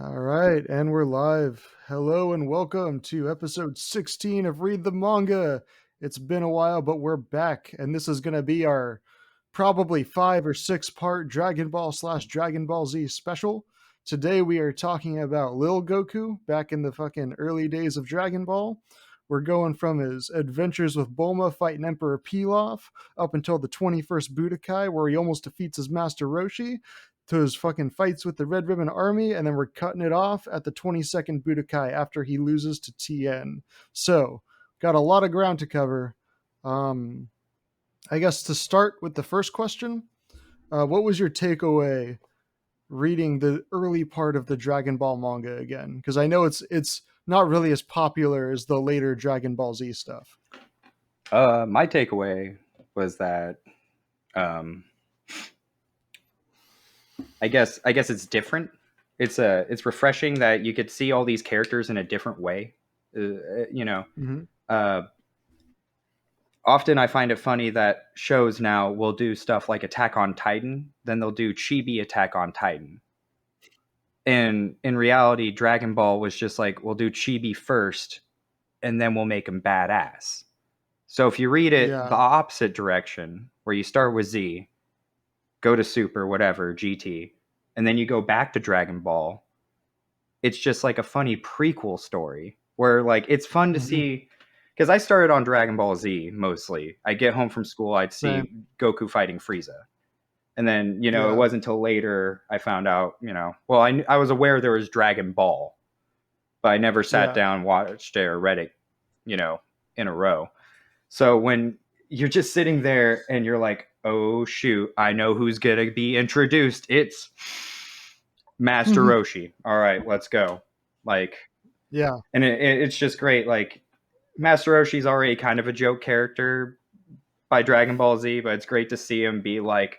All right, and we're live. Hello and welcome to episode 16 of Read the Manga. It's been a while, but we're back, and this is going to be our probably 5 or 6 part Dragon Ball slash Dragon Ball Z special. Today we are talking about Lil Goku back in the fucking early days of Dragon Ball. We're going from his adventures with Bulma fighting Emperor Pilaf up until the 21st Budokai, where he almost defeats his master Roshi, to his fucking fights with the Red Ribbon Army, and then we're cutting it off at the 22nd Budokai after he loses to Tien. So, got a lot of ground to cover. Um, I guess to start with the first question, what was your takeaway reading the early part of the Dragon Ball manga again? Because I know it's not really as popular as the later Dragon Ball Z stuff. My takeaway was that um, I guess it's different. It's refreshing that you could see all these characters in a different way. Mm-hmm. Uh, Often I find it funny that shows now will do stuff like Attack on Titan, then they'll do Chibi Attack on Titan. And in reality, Dragon Ball was just like, we'll do Chibi first, and then we'll make him badass. So if you read it the Yeah. opposite direction, where you start with Z, go to Super, whatever, GT, and then you go back to Dragon Ball, it's just like a funny prequel story where like it's fun to Mm-hmm. see. Because I started on Dragon Ball Z mostly. I get home from school, I'd see Same. Goku fighting Frieza. And then, it Yeah. wasn't until later I found out, well, I was aware there was Dragon Ball, but I never sat Yeah. down, watched it, or read it, in a row. So when you're just sitting there and you're like, oh, shoot, I know who's going to be introduced. It's Master Roshi. All right, let's go. Like, Yeah. and it's just great. Like, Master Roshi's already kind of a joke character by Dragon Ball Z, but it's great to see him be like,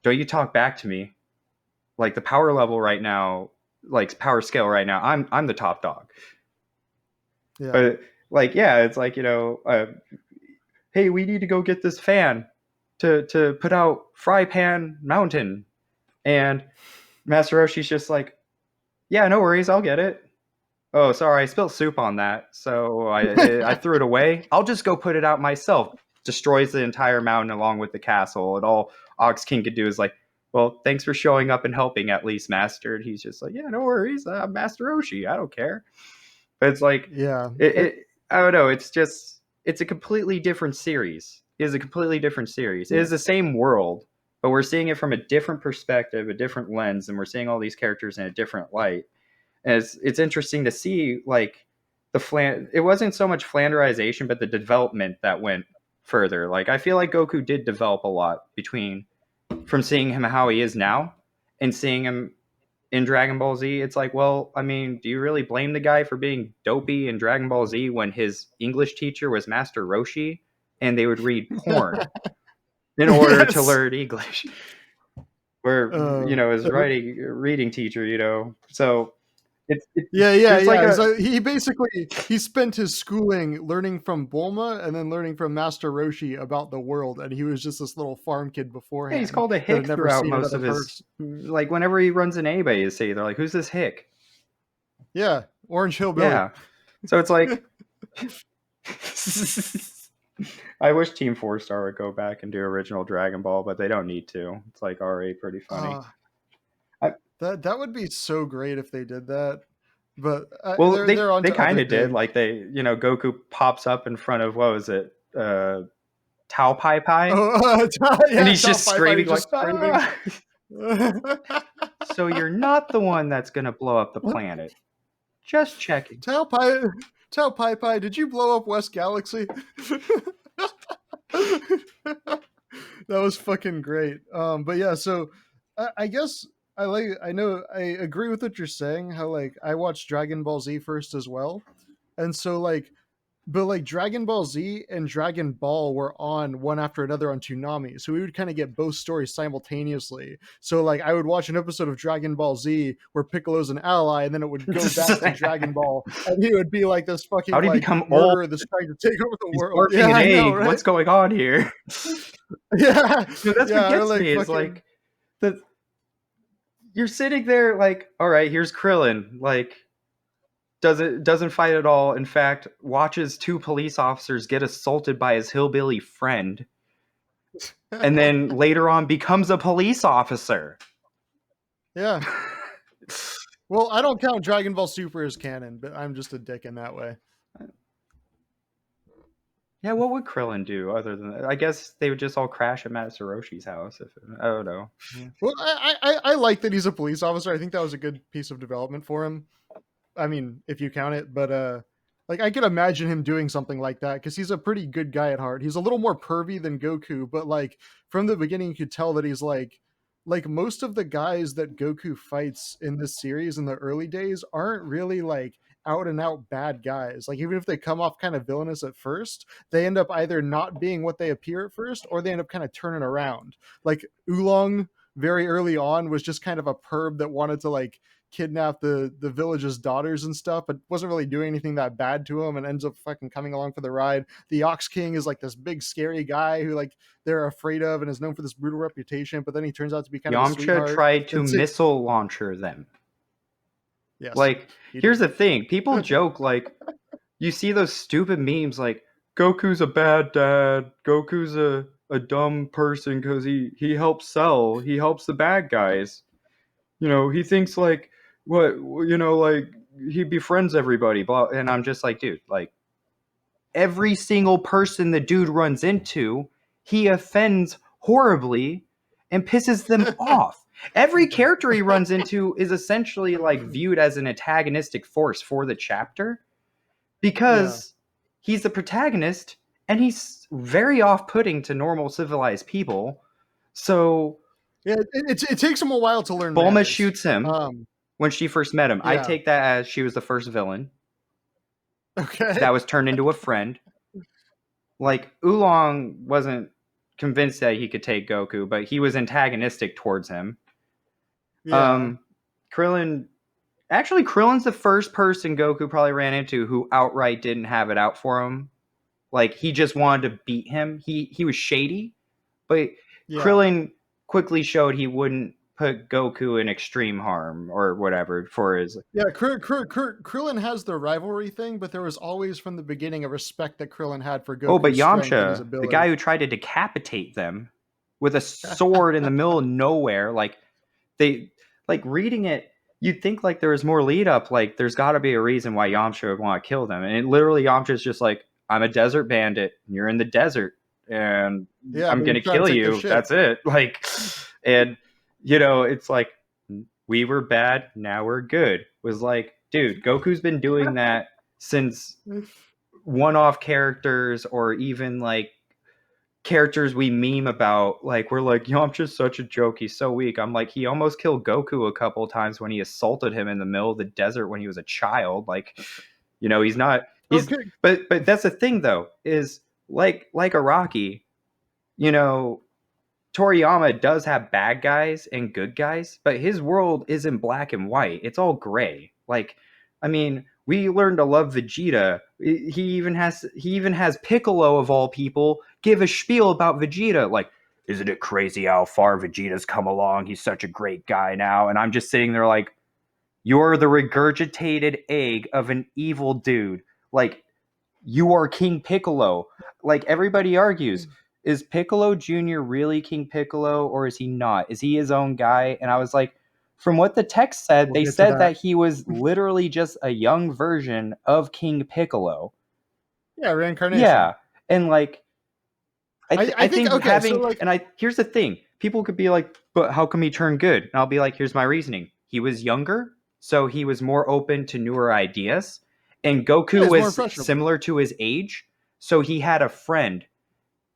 don't you talk back to me. Like, the power level right now, like, power scale right now, I'm the top dog. Yeah. But, like, yeah, it's like, hey, we need to go get this fan to put out Fry Pan Mountain. And Master Roshi's just like, yeah, no worries, I'll get it. Oh, sorry, I spilled soup on that, so I threw it away. I'll just go put it out myself. Destroys the entire mountain along with the castle. And all Ox King could do is like, well, thanks for showing up and helping at least, Master. And he's just like, yeah, no worries, I'm Master Roshi, I don't care. But it's like, Yeah. I don't know, it's a completely different series. It is a completely different series. It is the same world, but we're seeing it from a different perspective, a different lens, and we're seeing all these characters in a different light. And it's interesting to see, like, it wasn't so much flanderization, but the development that went further. Like, I feel like Goku did develop a lot from seeing him how he is now and seeing him in Dragon Ball Z. It's like, well, I mean, do you really blame the guy for being dopey in Dragon Ball Z when his English teacher was Master Roshi and they would read porn in order to Yes. learn English? Where, his reading teacher, so it's Yeah. there's like So he spent his schooling learning from Bulma and then learning from Master Roshi about the world, and he was just this little farm kid yeah, he's beforehand called a that had hick never throughout seen most another of his, person. like, whenever he runs in anybody, you see, they're like, who's this hick? Yeah, Orange Hillbilly. Yeah. So it's like, I wish Team 4-Star would go back and do original Dragon Ball, but they don't need to. It's like already pretty funny. That would be so great if they did that. But Well, they're on they to kind other of did. things. Like, Goku pops up in front of, what was it? Tao Pai Pai? Yeah, And he's Tao just Pai Pai screaming, like, just screaming. So you're not the one that's going to blow up the planet. Just checking. Tao Pai Pai, did you blow up West Galaxy? That was fucking great. But yeah, so I guess I know I agree with what you're saying. How like I watched Dragon Ball Z first as well, and so like, but like Dragon Ball Z and Dragon Ball were on one after another on Toonami, so we would kind of get both stories simultaneously. So like I would watch an episode of Dragon Ball Z where Piccolo's an ally, and then it would go back to Dragon Ball, and he would be like this fucking How did he like become murderer old? that's trying to take over the He's world. barking Yeah, an I egg. know, right? What's going on here? Yeah, No, that's yeah, what or gets like me. It's fucking like the you're sitting there like, all right, here's Krillin, like doesn't fight at all. In fact, watches two police officers get assaulted by his hillbilly friend, and then later on becomes a police officer. Yeah. Well, I don't count Dragon Ball Super as canon, but I'm just a dick in that way. Yeah, what would Krillin do other than that? I guess they would just all crash at Matt Saroshi's house. I don't know. Yeah. Well, I like that he's a police officer. I think that was a good piece of development for him. I mean, if you count it, but like I could imagine him doing something like that because he's a pretty good guy at heart. He's a little more pervy than Goku, but like from the beginning, you could tell that he's like most of the guys that Goku fights in this series in the early days aren't really like out and out bad guys. Like even if they come off kind of villainous at first, they end up either not being what they appear at first, or they end up kind of turning around. Like Oolong very early on was just kind of a perv that wanted to like kidnap the village's daughters and stuff, but wasn't really doing anything that bad to him, and ends up fucking coming along for the ride. The Ox King is like this big scary guy who like they're afraid of and is known for this brutal reputation, but then he turns out to be kind of a Yamcha sweetheart. tried to And missile launcher them. yes, Like, he here's did. the thing. People joke, like, you see those stupid memes like, Goku's a bad dad. Goku's a dumb person because he helps sell. He helps the bad guys. You know, he thinks like, what, you know, like, he befriends everybody. Blah. And I'm just like, dude, like, every single person the dude runs into, he offends horribly and pisses them off. Every character he runs into is essentially like viewed as an antagonistic force for the chapter Yeah. because he's the protagonist and he's very off-putting to normal civilized people. So Yeah, it takes him a while to learn Bulma manners. shoots him Um, when she first met him. I yeah. take that as she was the first villain Okay. that was turned into a friend. Like Oolong wasn't convinced that he could take Goku, but he was antagonistic towards him. Yeah. Krillin, actually, Krillin's the first person Goku probably ran into who outright didn't have it out for him. Like he just wanted to beat him. He was shady, but Yeah. Krillin quickly showed he wouldn't put Goku in extreme harm or whatever for his. Yeah, Krillin has the rivalry thing, but there was always from the beginning a respect that Krillin had for Oh, but Goku's strength and his Yamcha, the guy ability. who tried to decapitate them with a sword in the middle of nowhere, like they like reading it, you'd think like there was more lead up, like there's got to be a reason why Yamcha would want to kill them, and literally Yamcha's just like, I'm a desert bandit, and you're in the desert, and Yeah, I'm he's gonna trying kill to take the you. shit. That's it. Like, and you know, it's like we were bad, now we're good. Was like, dude, Goku's been doing that since one-off characters or even like characters we meme about, like we're like, Yamcha's such a joke, he's so weak. I'm like, he almost killed Goku a couple of times when he assaulted him in the middle of the desert when he was a child. Like, you know, he's not he's Okay. but that's the thing though, is like Araki, you know, Toriyama does have bad guys and good guys, but his world isn't black and white. It's all gray. Like, I mean, we learned to love Vegeta. He even has Piccolo of all people give a spiel about Vegeta. Like, isn't it crazy how far Vegeta's come along? He's such a great guy now. And I'm just sitting there like, you're the regurgitated egg of an evil dude. Like, you are King Piccolo. Like everybody argues, is Piccolo Jr. really King Piccolo or is he not? Is he his own guy? And I was like, from what the text said, We'll they get to said that. that he was literally just a young version of King Piccolo. Yeah, reincarnation. Yeah. And like, I I think think okay, so having, like and here's the thing, people could be like, but how come he turned good? And I'll be like, here's my reasoning. He was younger, so he was more open to newer ideas. And yeah, Goku it's more was impressionable. similar to his age, so he had a friend.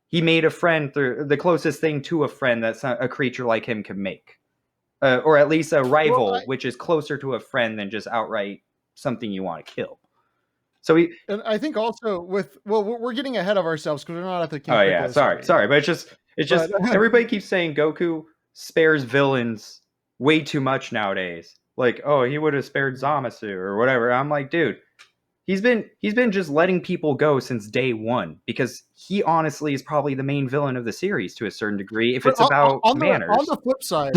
He made a friend through the closest thing to a friend that a creature like him could make, or at least a Well, rival, which is closer to a friend than just outright something you want to kill. So he, and I think also with we're getting ahead of ourselves because we're not at the King oh yeah, Piccolo sorry, story yet. sorry, but it's just But everybody keeps saying Goku spares villains way too much nowadays. Like, oh, he would have spared Zamasu or whatever. I'm like, dude, he's been just letting people go since day one because he honestly is probably the main villain of the series to a certain degree if but it's about on manners. the flip side,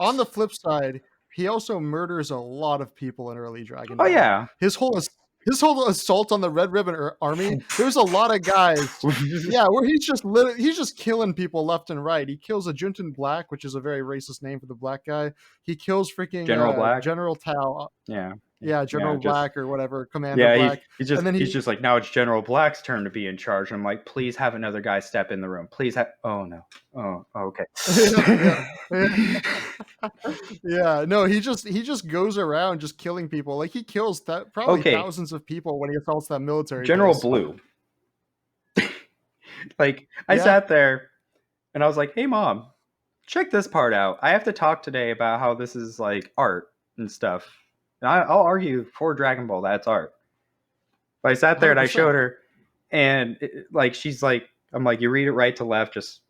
on the flip side, he also murders a lot of people in early Dragon Oh Ball. yeah. His whole assault on the Red Ribbon Army. There's a lot of guys. Yeah, where he's just killing people left and right. He kills a Juntin Black, which is a very racist name for the black guy. He kills freaking General Black. General Tao. Yeah. Yeah, Yeah. General Just Black or whatever, Commander yeah. Black. He's And just then he's just like, now it's General Black's turn to be in charge. I'm like, please have another guy step in the room. Please have. Oh no. Oh okay. yeah, yeah. Yeah, no, he just goes around just killing people. Like he kills that probably Okay. thousands of people when he assaults that military General base. Blue. Like I Yeah. sat there and I was like, hey mom, check this part out. I have to talk today about how this is like art and stuff. And I'll argue for Dragon Ball that's art. But I sat there and I 100%. showed her, and like she's like, I'm like, you read it right to left, just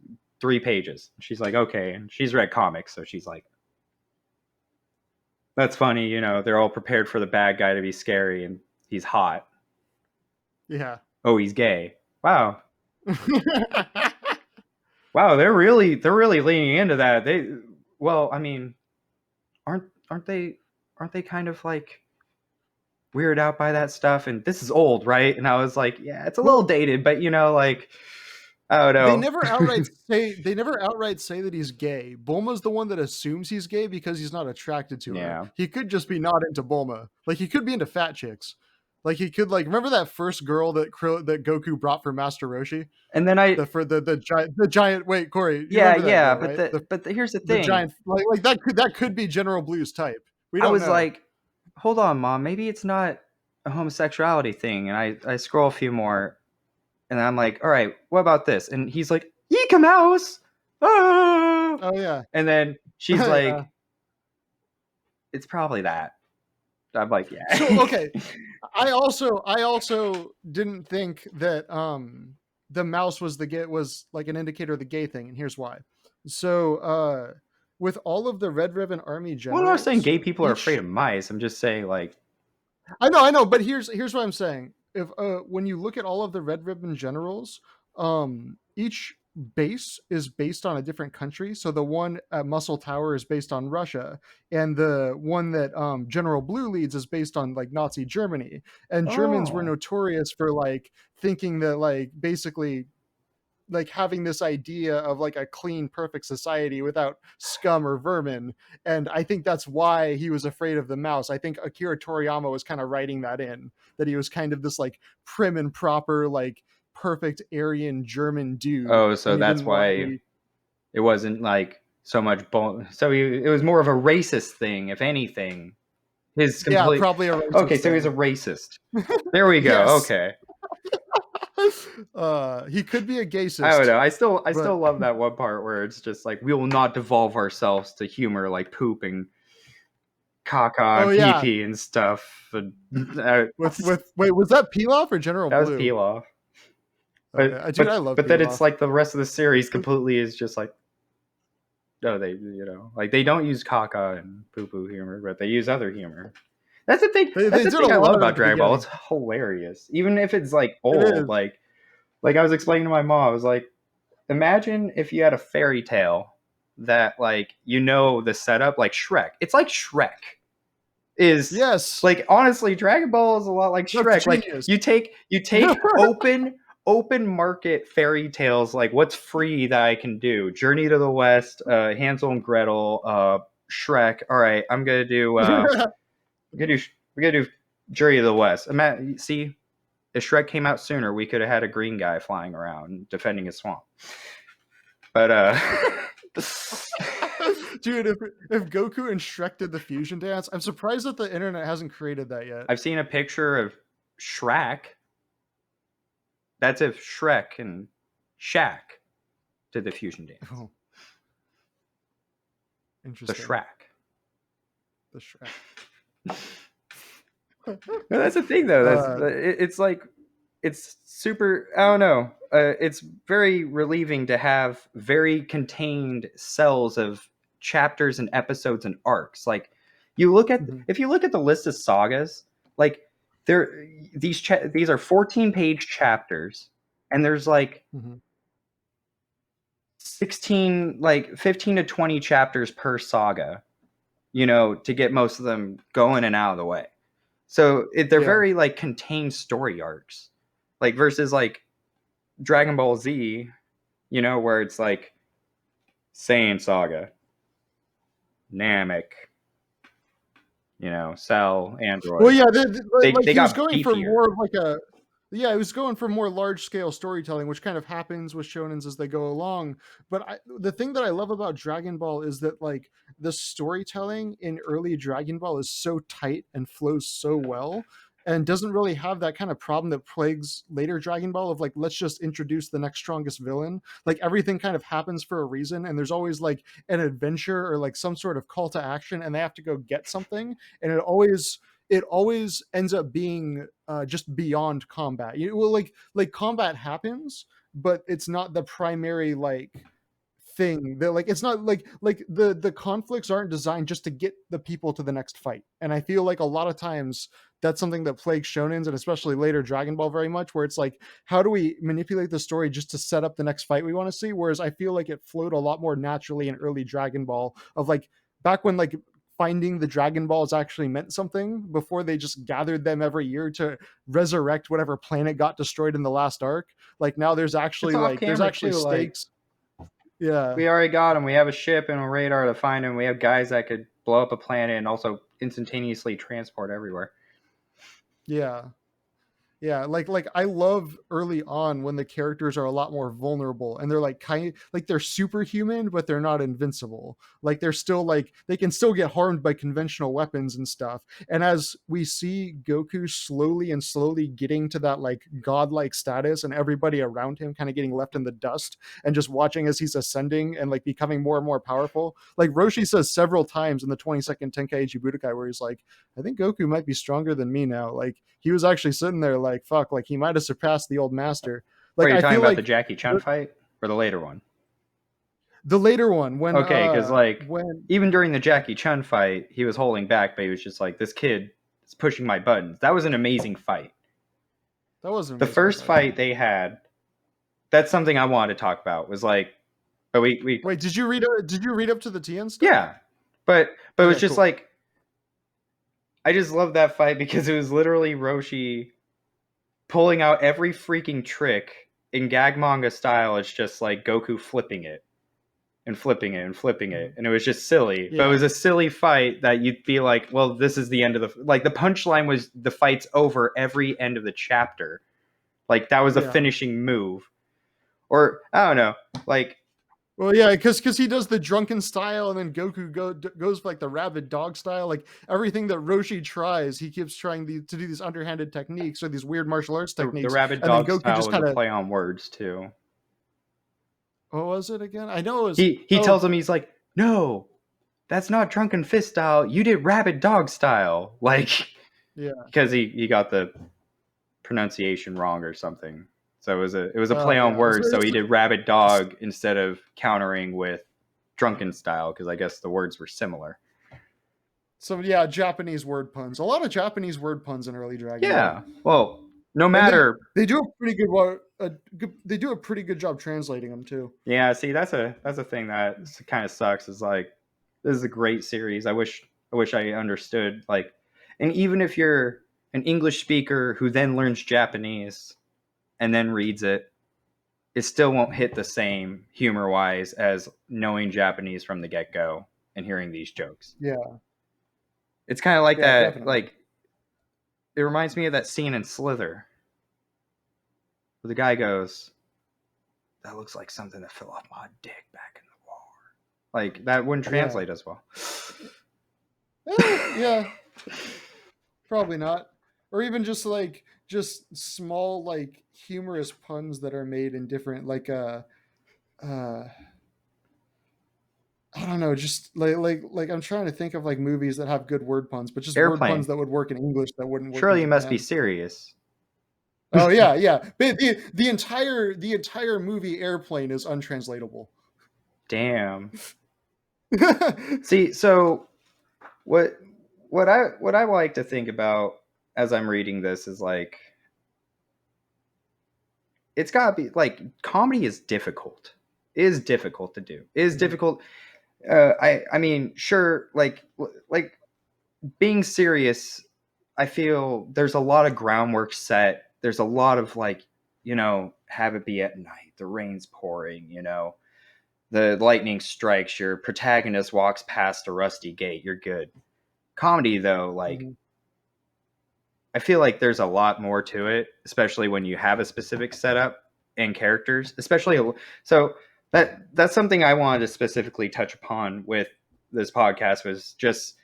3 pages. She's like, okay, and she's read comics, so she's like, that's funny, you know. They're all prepared for the bad guy to be scary, and he's hot. Yeah. Oh, he's gay. Wow, wow, they're really leaning into that. Well, I mean, aren't they kind of like weirded out by that stuff? And this is old, right? And I was like, yeah, it's a little dated, but you know, like, I don't know. They never outright say that he's gay. Bulma's the one that assumes he's gay because he's not attracted to Yeah. her. He could just be not into Bulma. Like he could be into fat chicks. Like he could like remember that first girl that Goku brought for Master Roshi? And then The giant wait, Cory, you yeah, remember that yeah, girl, right? but here's the The thing. giant like that could be General Blue's type. We I don't was know. like, hold on, mom, maybe it's not a homosexuality thing. And I scroll a few more, and I'm like, all right, what about this? And he's like, Yika Mouse. Oh. Oh yeah. And then she's Yeah. like, it's probably that. I'm like, yeah. So okay. I also didn't think that the mouse was like an indicator of the gay thing, and here's why. So with all of the Red Ribbon Army Well, I'm not saying generals, gay people are afraid of mice. I'm just saying, like, I know, but here's what I'm saying. If when you look at all of the Red Ribbon generals, each base is based on a different country. So the one at Muscle Tower is based on Russia, and the one that General Blue leads is based on like Nazi Germany. And Germans were oh, notorious for like thinking that like basically like having this idea of like a clean perfect society without scum or vermin, and I think that's why he was afraid of the mouse. I think Akira Toriyama was kind of writing that in, that he was kind of this like prim and proper like perfect Aryan German dude, oh, so and he that's didn't want why any. it wasn't like so much. It was more of a racist thing, if anything. His Yeah, complete. probably a racist Okay, so thing. he's a racist. There we go. Yes. Okay. He could be a gayist. I don't know. I still love that one part where it's just like, we will not devolve ourselves to humor like poop and caca and yeah. pee and stuff. And, Wait, was that Pilaf or General that was Blue? Pilaf. Okay. Dude, I love but then Pilaf. it's like the rest of the series completely is just like, no, they, you know, like they don't use caca and poo poo humor, but they use other humor. That's the thing. They That's the did thing a I lot love of it about at the Dragon Ball. beginning. It's hilarious, even if it's like It old. is. Like I was explaining to my mom, I was like, imagine if you had a fairy tale that, like, you know, the setup, like Shrek. It's like Shrek is. Yes. Like, honestly, Dragon Ball is a lot like Shrek. Like you take open market fairy tales, like what's free that I can do? Journey to the West, Hansel and Gretel, Shrek. All right, I'm gonna do we're gonna do Journey to the West. See, if Shrek came out sooner, we could have had a green guy flying around defending a swamp. But dude, if Goku and Shrek did the fusion dance, I'm surprised that the internet hasn't created that yet. I've seen a picture of Shrek. That's if Shrek and Shaq did the fusion dance. Oh. Interesting. The Shrek. The Shrek. No, that's the thing, though. It's like, it's super. I don't know. It's very relieving to have very contained cells of chapters and episodes and arcs. Like, you look at if you look at the list of sagas, like these are 14-page chapters, and there's like 16, like 15 to 20 chapters per saga. to get most of them going and out of the way. So they're Yeah. very like contained story arcs, like versus like Dragon Ball Z, where it's like Saiyan Saga, Namek, Cell, Well, Android. yeah, They like they he was got going for beefier. more of like a, yeah, he was going for more large scale storytelling, which kind of happens with shonens as they go along. But the thing that I love about Dragon Ball is that like the storytelling in early Dragon Ball is so tight and flows so well, and doesn't really have that kind of problem that plagues later Dragon Ball of like, let's just introduce the next strongest villain. Like everything kind of happens for a reason, and there's always like an adventure or like some sort of call to action, and they have to go get something, and it always ends up being just beyond combat. Well, like combat happens, but it's not the primary like thing that like it's not like the conflicts aren't designed just to get the people to the next fight. And I feel like a lot of times that's something that plagues shonens, and especially later Dragon Ball very much, where it's like, how do we manipulate the story just to set up the next fight we want to see? Whereas I feel like it flowed a lot more naturally in early Dragon Ball, of like back when like finding the Dragon Balls actually meant something, before they just gathered them every year to resurrect whatever planet got destroyed in the last arc. Like now It's off there's camera actually too. Like stakes. Yeah. we already got them. We have a ship and a radar to find them. We have guys that could blow up a planet and also instantaneously transport everywhere. Yeah. Yeah, like I love early on when the characters are a lot more vulnerable, and they're like kind like they're superhuman, but they're not invincible. Like they're still like they can still get harmed by conventional weapons and stuff. And as we see Goku slowly getting to that like godlike status, and everybody around him kind of getting left in the dust, and just watching as he's ascending and like becoming more and more powerful. Like Roshi says several times in the 22nd Tenkaichi Budokai, where he's like, I think Goku might be stronger than me now. Like he was actually sitting there like, fuck, like he might have surpassed the old master. Wait, Like you're I talking feel about the like Jackie Chun fight or the later one? the later one, Okay, because like when even during the Jackie Chun fight, he was holding back, but he was just like, "This kid is pushing my buttons." That was an amazing fight. that was an The amazing first fight. fight they had, that's something I wanted to talk about. Was like, but we Wait, did you read up to the Tien stuff? yeah, but it was Okay, just cool. like I just loved that fight because it was literally Roshi pulling out every freaking trick in gag manga style. It's just like Goku flipping it and flipping it and flipping it, and it was just silly. But it Yeah, was a silly fight that you'd be like, well, this is the end of the punchline was the fight's over every end of the chapter. Like that was a yeah. finishing move, or I don't know, like Well, yeah, because he does the drunken style, and then Goku goes for like the rabid dog style. Like everything that Roshi tries, he keeps trying to do these underhanded techniques or these weird martial arts the techniques, rabid and then dog Goku style just was a kind of, play on words too. what was it again? I know it was, He oh tells him, he's like, no, that's not drunken fist style. You did rabid dog style, like yeah, because he got the pronunciation wrong or something. So it was a oh play on yeah. words. So he did rabid It's dog instead of countering with drunken style because I guess the words were similar. So yeah, Japanese word puns. A lot of Japanese word puns in early Dragon Ball, Yeah. Well, no and matter. they do a pretty they do a pretty good job translating them too. Yeah. See, that's a thing that kind of sucks. Is like this is a great series. I wish I understood like, and even if you're an English speaker who then learns Japanese and then reads it, it still won't hit the same humor wise as knowing Japanese from the get go and hearing these jokes. Yeah, It's kind of like yeah, that. definitely. Like it reminds me of that scene in Slither where the guy goes, "That looks like something that fell off my dick back in the war." Like that wouldn't Yeah, translate as well. yeah, probably not. Or even just like just small like humorous puns that are made in different uh I don't know, just like I'm trying to think of like movies that have good word puns, but just word puns Airplane. that would work in English that wouldn't work in Surely you must be Japan. serious. Oh yeah, yeah. The entire movie Airplane is untranslatable. Damn. See, so what what I like to think about as I'm reading this is like it's got to be like comedy is difficult. It is difficult to do. It is Mhm. difficult. I mean, sure, like being serious, I feel there's a lot of groundwork set. There's a lot of like, have it be at night, the rain's pouring, the lightning strikes, your protagonist walks past a rusty gate, you're good. Comedy though, like Mhm. I feel like there's a lot more to it, especially when you have a specific setup and characters, especially so that's something I wanted to specifically touch upon with this podcast was just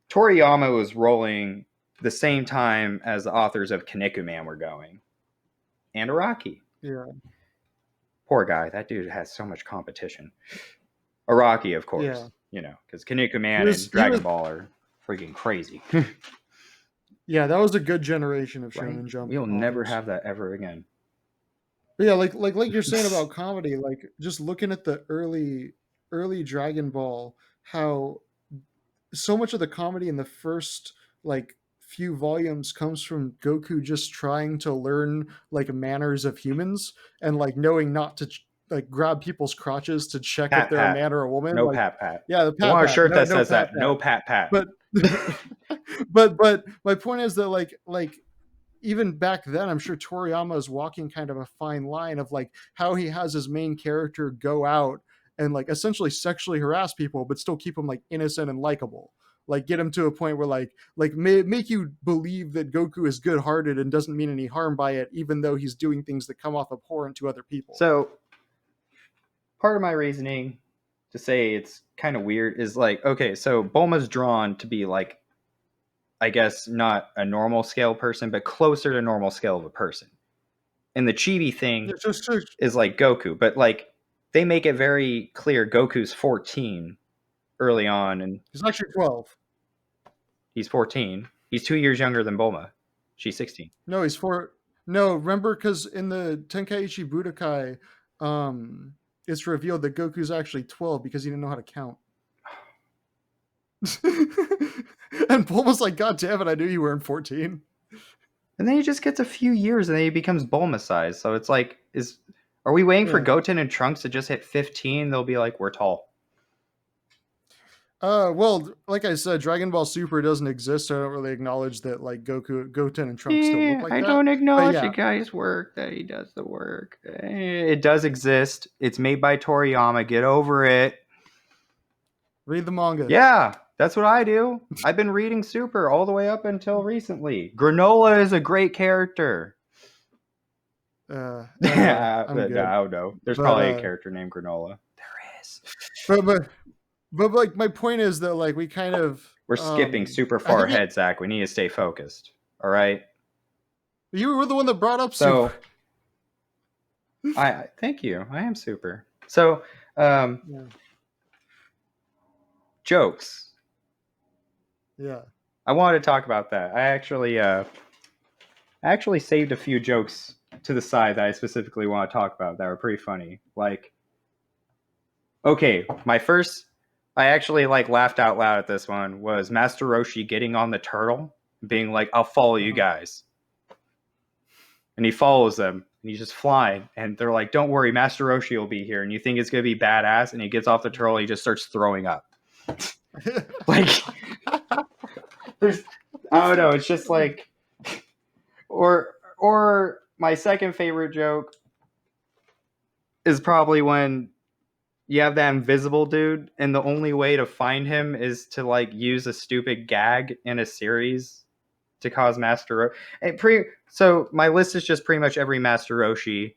Toriyama was rolling the same time as the authors of Kinnikuman were going, and Araki. Yeah. Poor guy, that dude has so much competition. Araki, of Yeah. course, because Kinnikuman He and was. He Dragon was. Ball are freaking crazy, Yeah, that was a good generation of right? Shonen Jump We'll never authors. have that ever again. But yeah, like you're saying about comedy, like just looking at the early Dragon Ball, how so much of the comedy in the first like few volumes comes from Goku just trying to learn like manners of humans and like knowing not to like grab people's crotches to check if Pat they're a pat, man or a woman. no Like, pat pat. yeah, the I pat want a pat, shirt no, that no says pat that, pat. no pat pat. But but my point is that like even back then, I'm sure Toriyama is walking kind of a fine line of like how he has his main character go out and like essentially sexually harass people, but still keep him like innocent and likable. Like get him to a point where like make you believe that Goku is good hearted and doesn't mean any harm by it, even though he's doing things that come off abhorrent to other people. So part of my reasoning to say it's kind of weird is like, okay, so Bulma's drawn to be like, I guess not a normal scale person, but closer to normal scale of a person. And the chibi thing It's just is like Goku, but like they make it very clear Goku's 14 early on, and he's actually 12. he's 14. He's 2 years younger than Bulma. She's 16. No, he's four. No, remember because in the Tenkaichi Budokai, it's revealed that Goku's actually 12 because he didn't know how to count. And Bulma's like, God damn it, I knew you weren't 14. And then he just gets a few years, and then he becomes Bulma size. So it's like, are we waiting for Yeah. Goten and Trunks to just hit 15? They'll be like, we're tall. Well, like I said, Dragon Ball Super doesn't exist, so I don't really acknowledge that like Goten and Trunks still look Yeah, like I that. don't But acknowledge the yeah, guy's work that he does the work. It does exist. It's made by Toriyama. Get over it. read the manga. Yeah, that's what I do. I've been reading Super all the way up until recently. Granola is a great character. I'm No, good. I don't know. There's But probably a character named Granola. There is. but but but like my point is that like we kind of We're skipping super I far think ahead, Zach. We need to stay focused. All right. you were the one that brought up So Super. I thank you. I am super. So Yeah. jokes. Yeah. I wanted to talk about that. I actually saved a few jokes to the side that I specifically want to talk about that were pretty funny. Like, okay, I actually like laughed out loud at this one was Master Roshi getting on the turtle, being like, "I'll follow you guys," and he follows them, and he's just flying, and they're like, "Don't worry, Master Roshi will be here," and you think it's gonna be badass, and he gets off the turtle, he just starts throwing up, like, there's, I don't know, it's just like. Or my second favorite joke is probably when you have that invisible dude, and the only way to find him is to like use a stupid gag in a series to cause Master Roshi. So my list is just pretty much every Master Roshi.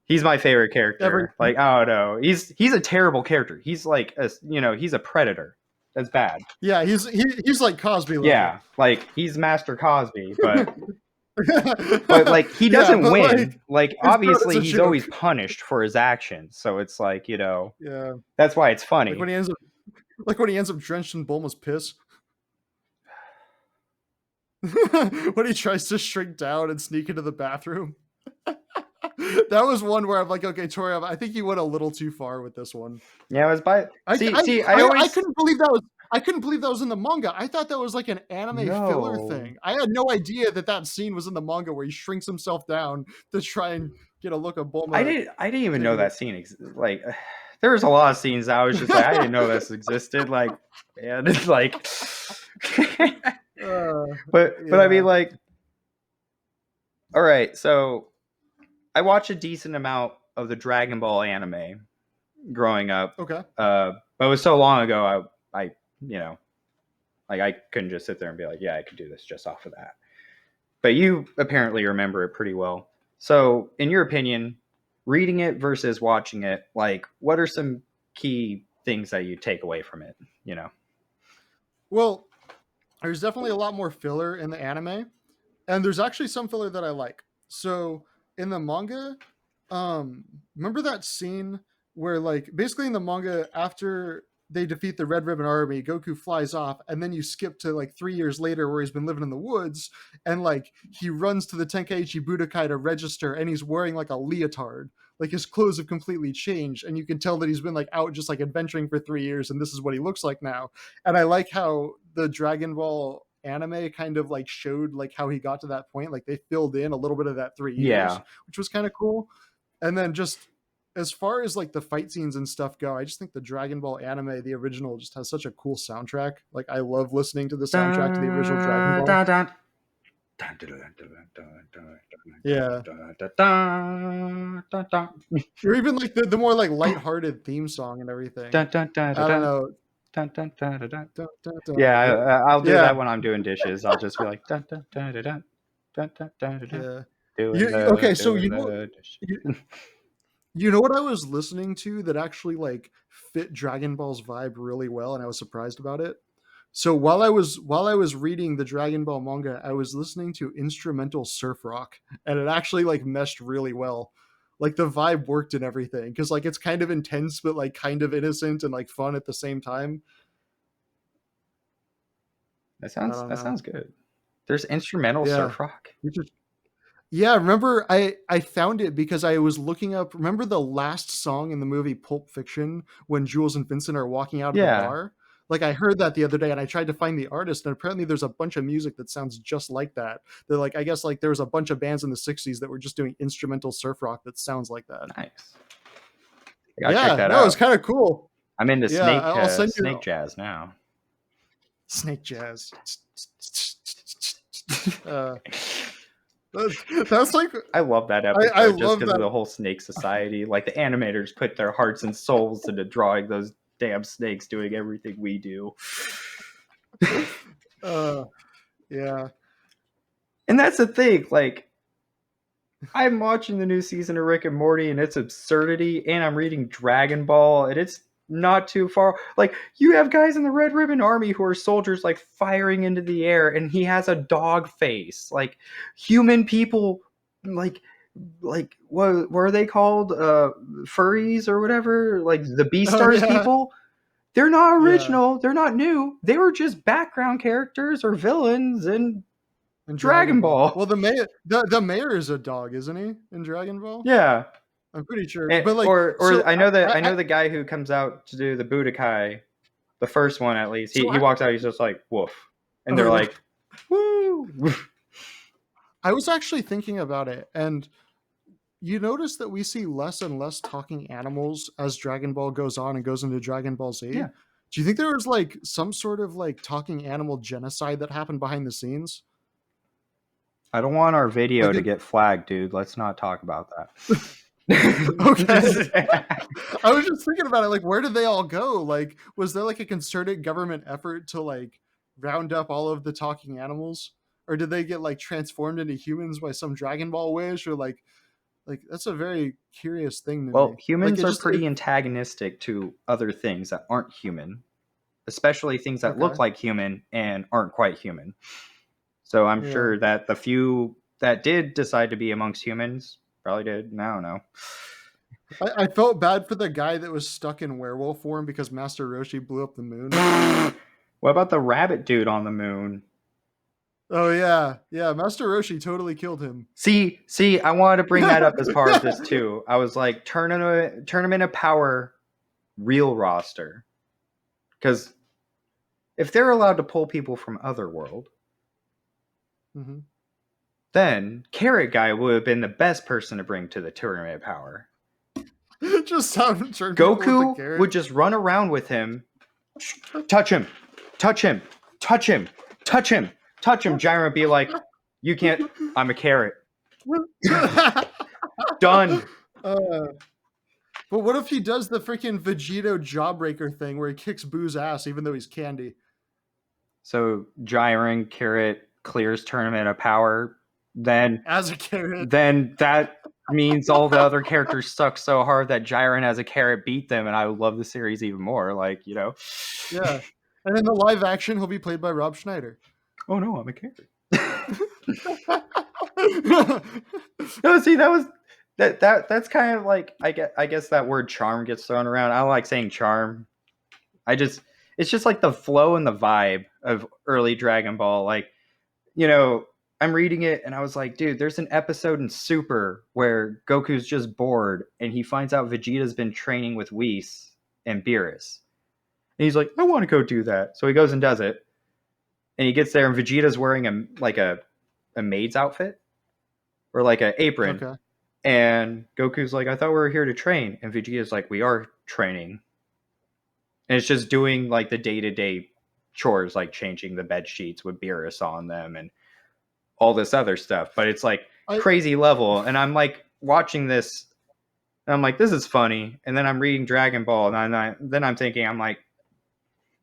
He's my favorite Every character. Like, I don't know, he's a terrible character. He's like he's a predator. That's bad. yeah, he's like Cosby level. Yeah, like he's Master Cosby, but like he Yeah, doesn't but win. Like his throat is obviously a he's joke. always punished for his actions. So it's like, Yeah, that's why it's like funny. when he ends up drenched in Bulma's piss. When he tries to shrink down and sneak into the bathroom. That was one where I'm like, okay, Tori, I think you went a little too far with this one. Yeah, it was by I see, I, I I always couldn't believe that was. I couldn't believe that was in the manga. I thought that was like an anime filler no. thing. I had no idea that scene was in the manga where he shrinks himself down to try and get a look of I Bulma didn't I didn't even know taking it. that scene like there was a lot of scenes I was just like, I didn't know this existed. Like, man, it's like, but I mean, Yeah. like, all right, so I watched a decent amount of the Dragon Ball anime growing up, Okay. but it was so long ago. I, you know, like I couldn't just sit there and be like, yeah, I could do this just off of that. But you apparently remember it pretty well. So, in your opinion, reading it versus watching it, like, what are some key things that you take away from it? You know? Well, there's definitely a lot more filler in the anime, and there's actually some filler that I like. So in the manga, remember that scene where like basically in the manga after they defeat the Red Ribbon Army, Goku flies off, and then you skip to like 3 years later where he's been living in the woods, and like he runs to the Tenkaichi Budokai to register, and he's wearing like a leotard. Like his clothes have completely changed, and you can tell that he's been like out just like adventuring for 3 years, and this is what he looks like now. And I like how the Dragon Ball anime kind of like showed like how he got to that point. Like they filled in a little bit of that 3 years, Yeah. which was kind of cool. And then just as far as like the fight scenes and stuff go, I just think the Dragon Ball anime, the original, just has such a cool soundtrack. Like I love listening to the soundtrack to the original Dragon Dun, Ball. dun, dun. Yeah. Or even like the more like lighthearted theme song and everything. I don't know. Dun, dun, dun. Yeah, Yep. I'll do Yeah. that when I'm doing dishes. I'll just be like, dun, dun, dun, dun, dun, dun, dun, dun, dun, dun. Yeah. Okay, so Doing the dishes. you know what I was listening to that actually like fit Dragon Ball's vibe really well, and I was surprised about it. So while I was reading the Dragon Ball manga, I was listening to instrumental surf rock, and it actually like meshed really well. Like the vibe worked and everything because like it's kind of intense but like kind of innocent and like fun at the same time. I don't That know. sounds good. There's instrumental Yeah. surf rock. Yeah, remember I found it because I was looking up. Remember the last song in the movie Pulp Fiction when Jules and Vincent are walking out of the Yeah, bar? Like I heard that the other day and I tried to find the artist, and apparently there's a bunch of music that sounds just like that. They're like I guess like there was a bunch of bands in the 60s that were just doing instrumental surf rock that sounds like that. nice. I gotta check Yeah, that no, it's out. kind of cool. I'm into Yeah, I'll send snake you jazz now. snake jazz. uh that's like I love that I episode just love because of that. the whole snake society. Like the animators put their hearts and souls into drawing those damn snakes doing everything we do. Uh yeah. And that's the thing, like I'm watching the new season of Rick and Morty and its absurdity, and I'm reading Dragon Ball, and it's not too far. Like, you have guys in the Red Ribbon Army who are soldiers, like, firing into the air, and he has a dog face. Like, human people, like, what are they called? Furries or whatever? Like, the Oh Beastars yeah. people? They're not Yeah. original. They're not new. They were just background characters or villains in In Dragon Dragon Ball. Ball. Well, the mayor is a dog, isn't he? In Dragon Ball, Yeah. I'm pretty sure. And, But like, so or I know that I, I I know the guy who comes out to do the budokai, the first one at least. so He I walks out. He's just like woof, and they're oh, like, woo. I was actually thinking about it, and you notice that we see less and less talking animals as Dragon Ball goes on and goes into Dragon Ball Z. Yeah, Do you think there was like some sort of like talking animal genocide that happened behind the scenes? I don't want our video Like, to get flagged, dude. Let's not talk about okay. that. I was just thinking about it. Like, where did they all go? Like, was there like a concerted government effort to like round up all of the talking animals, or did they get like transformed into humans by some Dragon Ball wish, or like that's a very curious thing to Well, me. Like, humans it are just it, pretty antagonistic to other things that aren't human, especially things that okay, look like human and aren't quite human. So I'm yeah. sure that the few that did decide to be amongst humans probably did. I don't know. I felt bad for the guy that was stuck in werewolf form because Master Roshi blew up the moon. What about the rabbit dude on the moon? Oh yeah, yeah. Master Roshi totally killed him. See, I wanted to bring that up as part of this too. I was like, tournament of power, real roster, because if they're allowed to pull people from Otherworld, hmm then Carrot Guy would have been the best person to bring to the tournament of power. Just turn people into Goku would carrots. just run around with him, touch him, touch him, touch him, touch him, touch him. Jiren would be like, "You can't. I'm a carrot." Done. uh, but what if he does the freaking Vegito jawbreaker thing where he kicks Boo's ass even though he's candy? So Jiren Carrot clears Tournament of Power. Then As a carrot. that means all the other characters suck so hard that Jiren as a carrot beat them, and I would love the series even more. Like, you know. Yeah. And in the live action, he'll be played by Rob Schneider. Oh no, I'm a carrot. No, see, that was that's kind of like I guess that word charm gets thrown around. I don't like saying charm. It's just like the flow and the vibe of early Dragon Ball. Like, you know, I'm reading it and I was like, dude, there's an episode in Super where Goku's just bored and he finds out Vegeta's been training with Whis and Beerus. And he's like, I want to go do that. So he goes and does it. And he gets there and Vegeta's wearing a maid's outfit or like an apron. Okay. And Goku's like, I thought we were here to train. And Vegeta's like, we are training. And it's just doing like the day-to-day chores, like changing the bed sheets with Beerus on them and all this other stuff. But it's like crazy level. And I'm like watching this and I'm like, this is funny. And then I'm reading Dragon Ball and then I'm thinking, I'm like,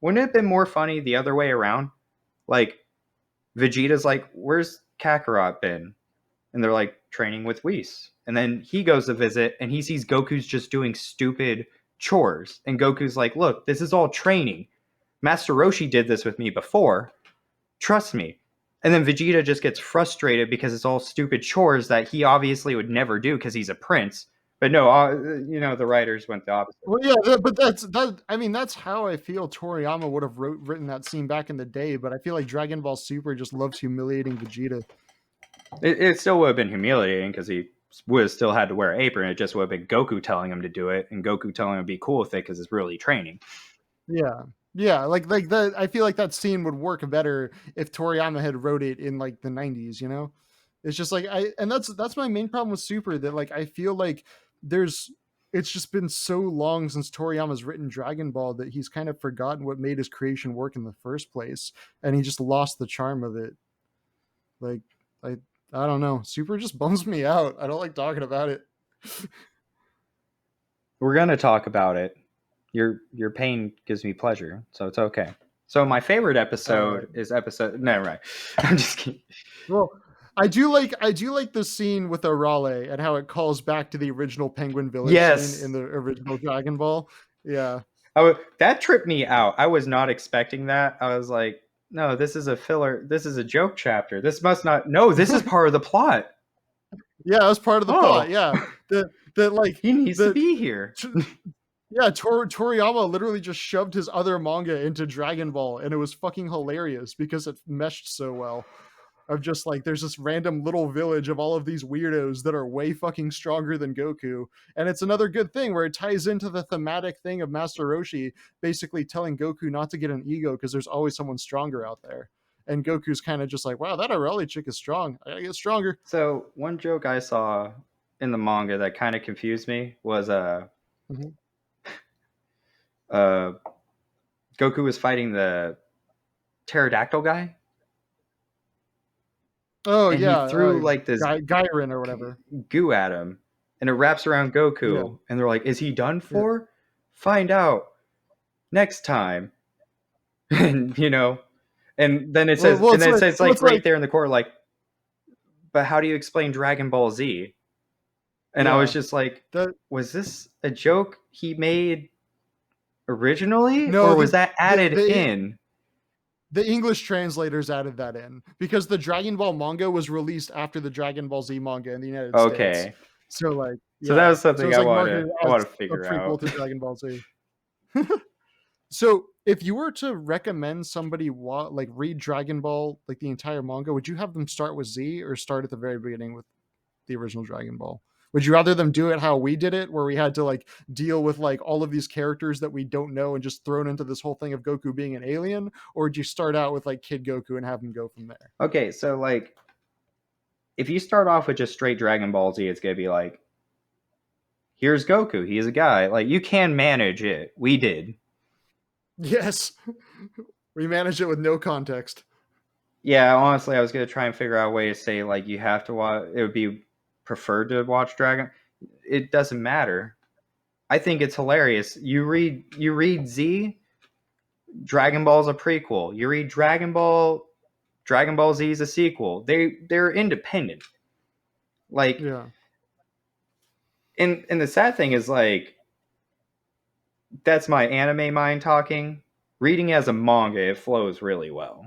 wouldn't it have been more funny the other way around? Like, Vegeta's like, where's Kakarot been? And they're like, training with Whis. And then he goes to visit and he sees Goku's just doing stupid chores. And Goku's like, look, this is all training. Master Roshi did this with me before. Trust me. And then Vegeta just gets frustrated because it's all stupid chores that he obviously would never do because he's a prince. But no, you know, the writers went the opposite. Well, yeah, but that. I mean, that's how I feel Toriyama would have written that scene back in the day. But I feel like Dragon Ball Super just loves humiliating Vegeta. It still would have been humiliating because he would have still had to wear an apron. It just would have been Goku telling him to do it and Goku telling him to be cool with it because it's really training. Yeah, like that. I feel like that scene would work better if Toriyama had wrote it in like the 90s. You know, it's just like that's my main problem with Super, that like I feel like it's just been so long since Toriyama's written Dragon Ball that he's kind of forgotten what made his creation work in the first place, and he just lost the charm of it. Like I don't know, Super just bums me out. I don't like talking about it. We're gonna talk about it. Your pain gives me pleasure, so it's okay. So my favorite episode is episode. Never mind. I'm just kidding. Well, I do like the scene with Arale and how it calls back to the original Penguin Village scene in the original Dragon Ball. Yeah. That tripped me out. I was not expecting that. I was like, no, this is a filler. This is a joke chapter. This must not. No, this is part of the plot. Yeah, that's part of the plot. Yeah. That like he needs to be here. Yeah, Toriyama literally just shoved his other manga into Dragon Ball, and it was fucking hilarious because it meshed so well. Of just like, there's this random little village of all of these weirdos that are way fucking stronger than Goku. And it's another good thing where it ties into the thematic thing of Master Roshi basically telling Goku not to get an ego because there's always someone stronger out there. And Goku's kind of just like, wow, that Arale chick is strong. I gotta get stronger. So one joke I saw in the manga that kind of confused me was Goku was fighting the pterodactyl guy. Oh, and yeah. He threw like this Gairin or whatever goo at him, and it wraps around Goku. Yeah. And they're like, "Is he done for? Yeah. Find out next time." And you know, and then it says, right there in the corner, like, "But how do you explain Dragon Ball Z?" And I was just like, "Was this a joke he made originally, or was that added in?" The English translators added that in because the Dragon Ball manga was released after the Dragon Ball Z manga in the United States. Okay. So like, so that was something I want to figure out. To Dragon Ball Z. So if you were to recommend somebody like read Dragon Ball, like the entire manga, would you have them start with Z or start at the very beginning with the original Dragon Ball? Would you rather them do it how we did it, where we had to like deal with like all of these characters that we don't know and just thrown into this whole thing of Goku being an alien? Or would you start out with like Kid Goku and have him go from there? Okay, so like if you start off with just straight Dragon Ball Z, it's gonna be like here's Goku. He's a guy. Like, you can manage it. We did. Yes. We managed it with no context. Yeah, honestly, I was gonna try and figure out a way to say like you have to watch. It would be preferred to watch Dragon. It doesn't matter. I think it's hilarious. You read Z. Dragon Ball's a prequel. You read Dragon Ball. Dragon Ball Z is a sequel. They're independent. Like, Yeah. and the sad thing is like that's my anime mind talking. Reading as a manga, it flows really well.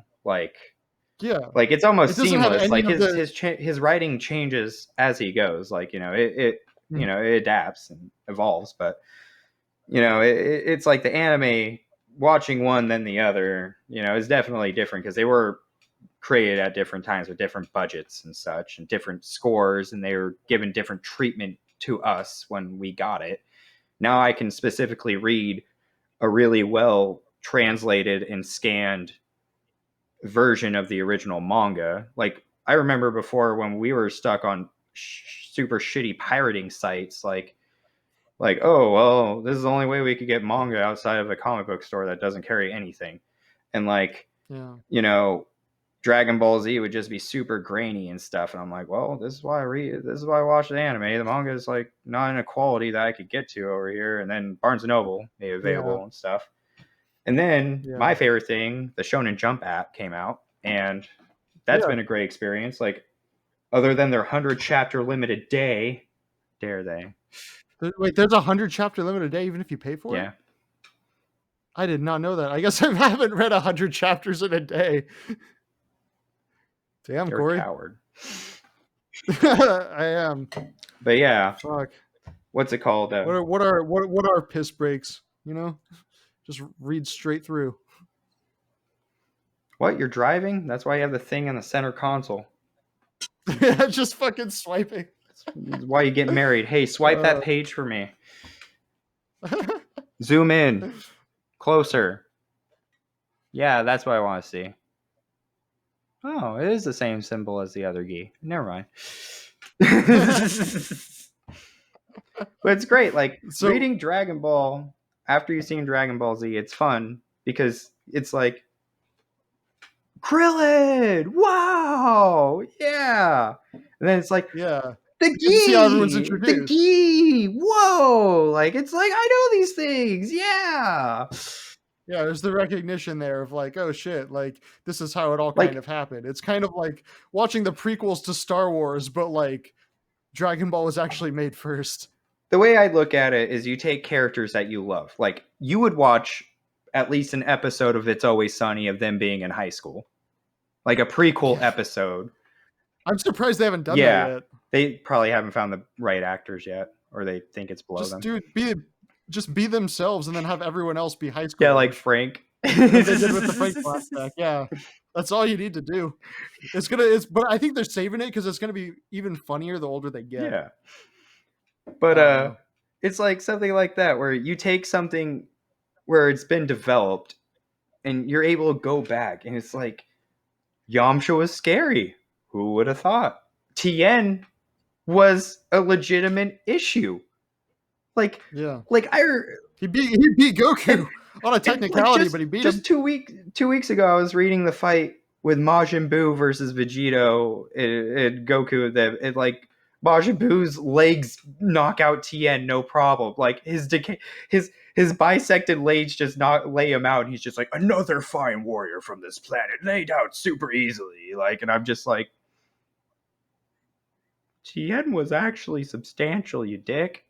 Yeah. Like it's It almost doesn't have seamless. any Like of the his writing changes as he goes. Like, it adapts and evolves. But it's like the anime, watching one then the other. Is definitely different because they were created at different times with different budgets and such and different scores, and they were given different treatment to us when we got it. Now I can specifically read a really well translated and scanned version of the original manga. Like, I remember before when we were stuck on super shitty pirating sites, like, oh well, this is the only way we could get manga outside of a comic book store that doesn't carry anything, and like, yeah. you know Dragon Ball Z would just be super grainy and stuff, and I'm like, well, this is why I watch the anime. The manga is like not in a quality that I could get to over here, and then Barnes and Noble made it Yeah. available and stuff. And then Yeah. my favorite thing, the Shonen Jump app came out, and that's Yeah. been a great experience. Like, other than their 100 chapter limited day, dare they? Wait, there's 100 chapter limit a day, even if you pay for it? Yeah, I did not know that. I guess I haven't read 100 chapters in a day. Damn, they're a Cory. coward. I am. But yeah, Fuck. what's it called? What are piss breaks? Just read straight through. What, you're driving? That's why you have the thing on the center console. Just fucking swiping. That's why you get married. Hey, swipe that page for me. Zoom in. Closer. Yeah, that's what I want to see. Oh, it is the same symbol as the other gi. Never mind. But it's great. Like, So reading Dragon Ball after you've seen Dragon Ball Z, it's fun because it's like, Krillin! Wow! Yeah! And then it's like, yeah, the you get to see how everyone's gi! The introduced. gi! Whoa! Like, it's like, I know these things! Yeah! Yeah, there's the recognition there of like, oh shit, like this is how it all kind Like, of happened. It's kind of like watching the prequels to Star Wars, but like Dragon Ball was actually made first. the way I look at it is you take characters that you love. Like, you would watch at least an episode of It's Always Sunny of them being in high school. Like a prequel episode. I'm surprised they haven't done Yeah. that yet. They probably haven't found the right actors yet, or they think it's below them. Just be themselves and then have everyone else be high school. Yeah, like Frank. Like they did with the Frank flashback. Yeah. That's all you need to do. But I think they're saving it because it's gonna be even funnier the older they get. Yeah. But it's like something like that where you take something where it's been developed and you're able to go back and it's like, Yamcha was scary. Who would have thought? Tien was a legitimate issue. Like, Yeah. like I He beat Goku on a technicality, but he beat him. 2 weeks ago, I was reading the fight with Majin Buu versus Vegito and Goku. That like Majin Buu's legs knock out Tien, no problem. Like his bisected legs just not lay him out. And he's just like, another fine warrior from this planet, laid out super easily. Like, and I'm just like, Tien was actually substantial, you dick.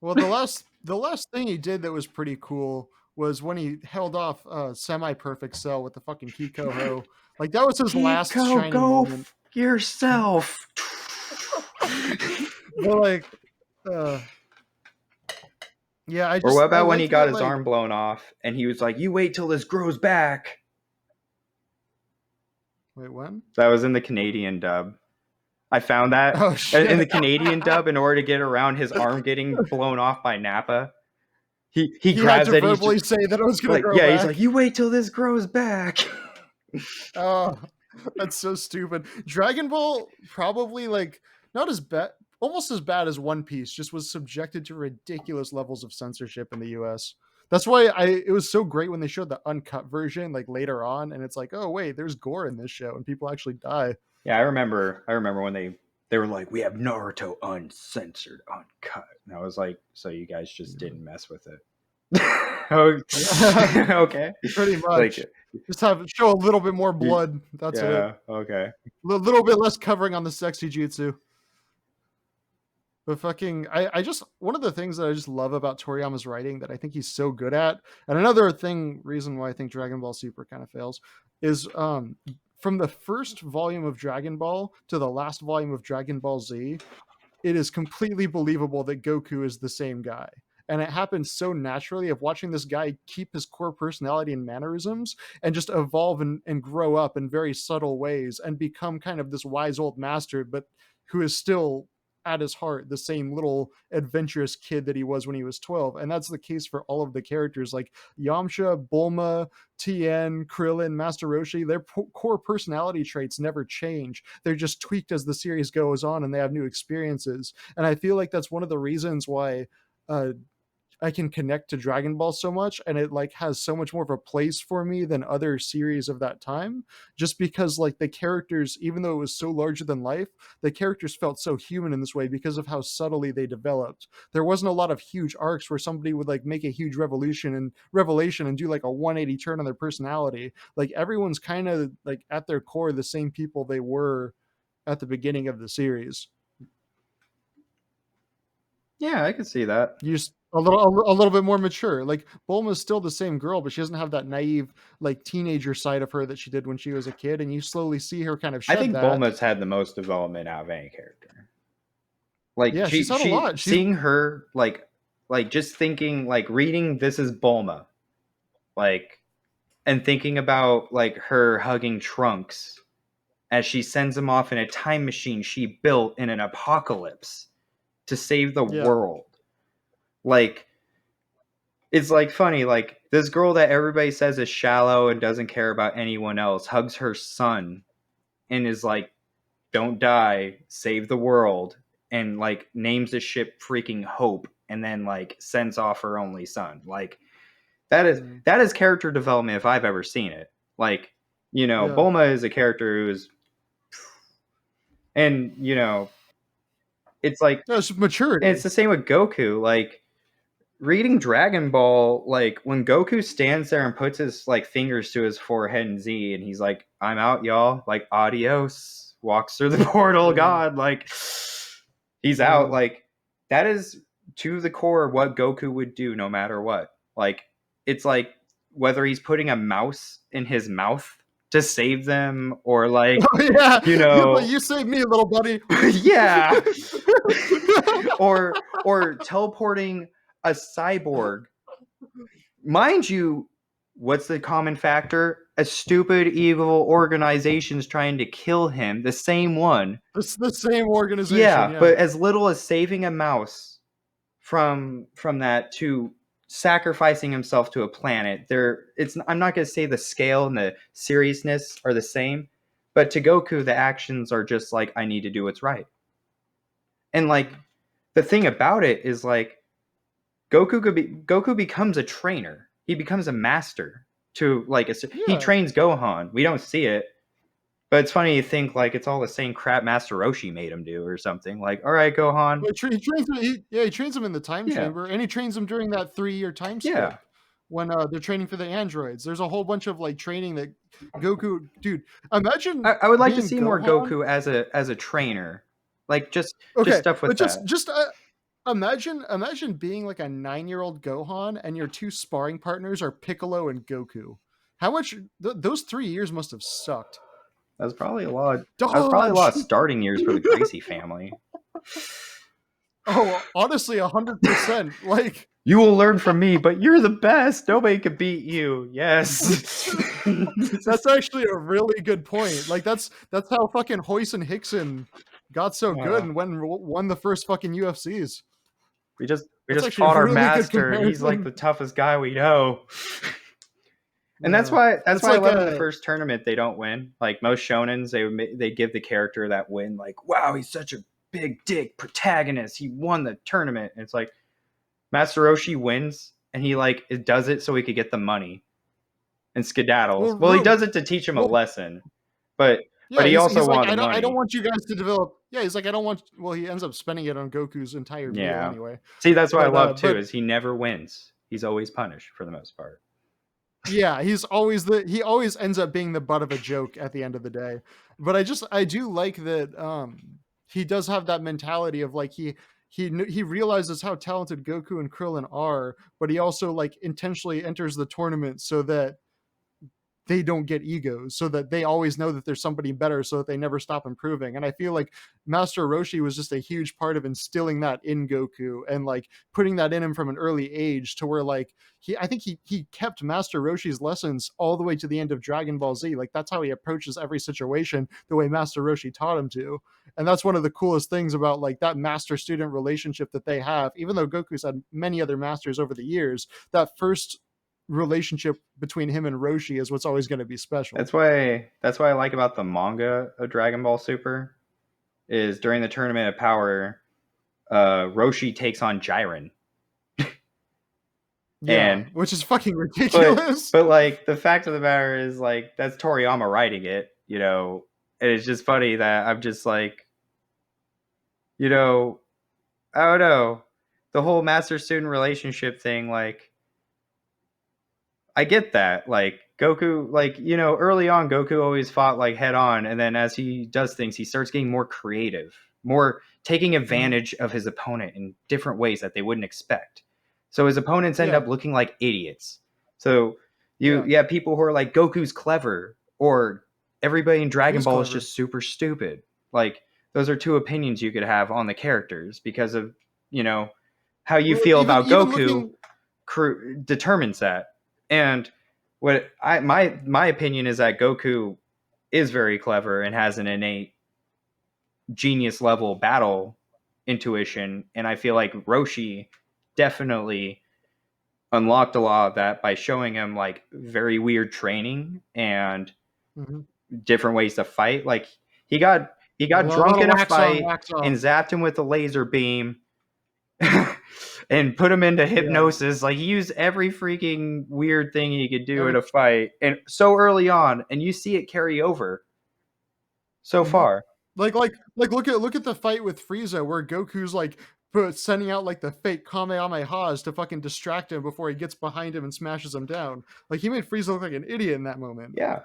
Well, the last thing he did that was pretty cool was when he held off semi-perfect cell with the fucking Kiko Ho. Like that was his last shining moment. Yourself. But like, yeah, Or what about when he got his arm blown off and he was like, "You wait till this grows back." Wait, when? That was in the Canadian dub. I found that in the Canadian dub in order to get around his arm getting blown off by Nappa. He grabs had to it. verbally say that it was going to grow back. back. He's like, "You wait till this grows back." Oh, that's so stupid. Dragon Ball probably like not as bad. almost as bad as One Piece, just was subjected to ridiculous levels of censorship in the US. That's why it was so great when they showed the uncut version like later on, and it's like, oh wait, there's gore in this show and people actually die. Yeah, I remember when they were like, we have Naruto uncensored, uncut. And I was like, so you guys just didn't mess with it. Yeah. Okay. Pretty Like, much. Just have show a little bit more blood. That's it. yeah, okay. A little bit less covering on the sexy jutsu. But fucking, I just one of the things that I just love about Toriyama's writing that I think he's so good at, and another reason why I think Dragon Ball Super kind of fails, is from the first volume of Dragon Ball to the last volume of Dragon Ball Z, it is completely believable that Goku is the same guy. And it happens so naturally of watching this guy keep his core personality and mannerisms and just evolve and grow up in very subtle ways and become kind of this wise old master, but who is still at his heart the same little adventurous kid that he was when he was 12. And that's the case for all of the characters like Yamcha, Bulma, Tien, Krillin, Master Roshi. Their core personality traits never change. They're just tweaked as the series goes on and they have new experiences. And I feel like that's one of the reasons why uh, I can connect to Dragon Ball so much, and it like has so much more of a place for me than other series of that time, just because like the characters, even though it was so larger than life, the characters felt so human in this way because of how subtly they developed. There wasn't a lot of huge arcs where somebody would like make a huge revelation and do like a 180 turn on their personality. Like everyone's kind of like at their core the same people they were at the beginning of the series. Yeah, I can see that. You just a little bit more mature. Like Bulma's still the same girl, but she doesn't have that naive like teenager side of her that she did when she was a kid, and you slowly see her kind of I shed think that. Bulma's had the most development out of any character. Like Yeah, she's had a she lot. She's seeing her like just thinking like reading this is Bulma, like, and thinking about like her hugging Trunks as she sends him off in a time machine she built in an apocalypse to save the yeah. world. Like, it's like funny, like this girl that everybody says is shallow and doesn't care about anyone else hugs her son and is like, don't die, save the world, and like names the ship freaking Hope, and then like sends off her only son. Like, Mm, that is character development if I've ever seen it. Like, yeah. Bulma is a character who's, and it's like, No, it's and it's maturity. the same with Goku. Like, reading Dragon Ball, like when Goku stands there and puts his like fingers to his forehead and Z, and he's like, "I'm out, y'all." Like, adios. Walks through the portal. Yeah. God, like, he's out. Yeah. Like, that is to the core what Goku would do no matter what. Like, it's like whether he's putting a mouse in his mouth to save them, or like, Oh yeah. you But know, you saved me, little buddy. yeah, or teleporting a cyborg. Mind you, what's the common factor? A stupid evil organization's trying to kill him, the same one. It's the same organization. Yeah, Yeah. but as little as saving a mouse from that to sacrificing himself to a planet, I'm not going to say the scale and the seriousness are the same, but to Goku the actions are just like, I need to do what's right. And like the thing about it is like Goku becomes a trainer. He becomes a master to like he Yeah. trains Gohan. We don't see it, but it's funny to think like it's all the same crap Master Roshi made him do or something. Like, all right, Gohan. He trains him. He trains him in the time Yeah, chamber, and he trains him during that 3 year time yeah. skip when they're training for the androids. There's a whole bunch of like training that Goku, dude. Imagine I would like to being see more Gohan. Goku as a trainer, like just Okay, stuff with but that. just imagine being like a 9 year old Gohan, and your two sparring partners are Piccolo and Goku. How much those 3 years must have sucked. That was probably a lot. That was probably a lot Dodge. of starting years for the Gracie family. Oh, honestly, 100%. Like You will learn from me, but you're the best. Nobody can beat you. Yes. that's actually a really good point. Like that's how fucking Hoyce and Hickson got so good Uh, and won the first fucking UFCs. we That's just actually a fought our really good master. He's like comparison. the toughest guy we know. And Yeah, that's it's why I like love in the a first tournament they don't win. Like most shonens, they give the character that win. Like, wow, he's such a big dick protagonist. He won the tournament. And it's like Master Roshi wins, and he like it does it so he could get the money and skedaddles. Well, he does it to teach him a well, lesson, but yeah, he also he's like, wanted the I don't money. want you guys to develop. Yeah, he's like, I don't want. Well, he ends up spending it on Goku's entire meal Yeah. anyway. See, that's what I love too, But is he never wins. He's always punished for the most part. yeah, he always ends up being the butt of a joke at the end of the day. But I do like that he does have that mentality of like he realizes how talented Goku and Krillin are, but he also like intentionally enters the tournament so that they don't get egos, so that they always know that there's somebody better, so that they never stop improving. And I feel like Master Roshi was just a huge part of instilling that in Goku and like putting that in him from an early age, to where like I think he kept Master Roshi's lessons all the way to the end of Dragon Ball Z. Like that's how he approaches every situation, the way Master Roshi taught him to. And that's one of the coolest things about like that master student relationship that they have. Even though Goku's had many other masters over the years, that first relationship between him and Roshi is what's always going to be special. That's why I like about the manga of Dragon Ball Super is during the Tournament of Power, Roshi takes on Jiren. Yeah, And which is fucking ridiculous. but like the fact of the matter is like that's Toriyama writing it, you know. And it's just funny that I'm just like, you know, I don't know. The whole master student relationship thing, like I get that. Like Goku, like, you know, early on Goku always fought like head on, and then as he does things, he starts getting more creative, more taking Mhm. advantage of his opponent in different ways that they wouldn't expect. So his opponents end Yeah, up looking like idiots. So yeah, you have people who are like Goku's clever, or everybody in Dragon he's Ball is clever. just super stupid. Like those are two opinions you could have on the characters because of, you know, how you Well, feel about even Goku looking, determines that. And what my opinion is that Goku is very clever and has an innate genius level battle intuition, and I feel like Roshi definitely unlocked a lot of that by showing him like very weird training and mhm. different ways to fight. Like he A got lot drunk of in a wax on, fight wax off. and zapped him with a laser beam and put him into Yeah, hypnosis. Like he used every freaking weird thing he could do in every. a fight, and so early on, and you see it carry over so Mhm. far. Look at the fight with Frieza, where Goku's like sending out like the fake Kamehamehas to fucking distract him before he gets behind him and smashes him down. Like he made Frieza look like an idiot in that moment. Yeah,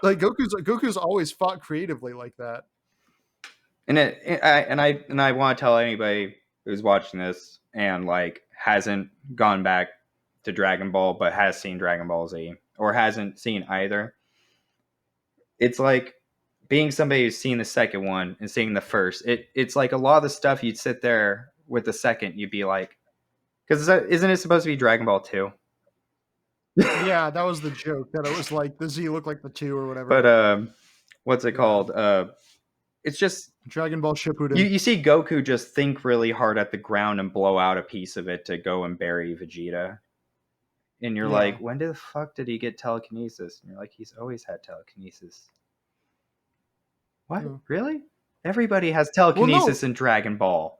Like Goku's always fought creatively like that. and I want to tell anybody who's watching this and like hasn't gone back to Dragon Ball but has seen Dragon Ball Z or hasn't seen either. It's like being somebody who's seen the second one and seeing the first. It's like a lot of the stuff you'd sit there with the second, you'd be like, because isn't it supposed to be Dragon Ball 2? Yeah, that was the joke, that it was like the Z looked like the 2 or But whatever. what's it Yeah. called? It's just Dragon Ball Shippuden. you see Goku just think really hard at the ground and blow out a piece of it to go and bury Vegeta. And you're Yeah. like, when the fuck did he get telekinesis? And you're like, he's always had telekinesis. What? Yeah. Really? Everybody has Well, no. telekinesis in Dragon Ball.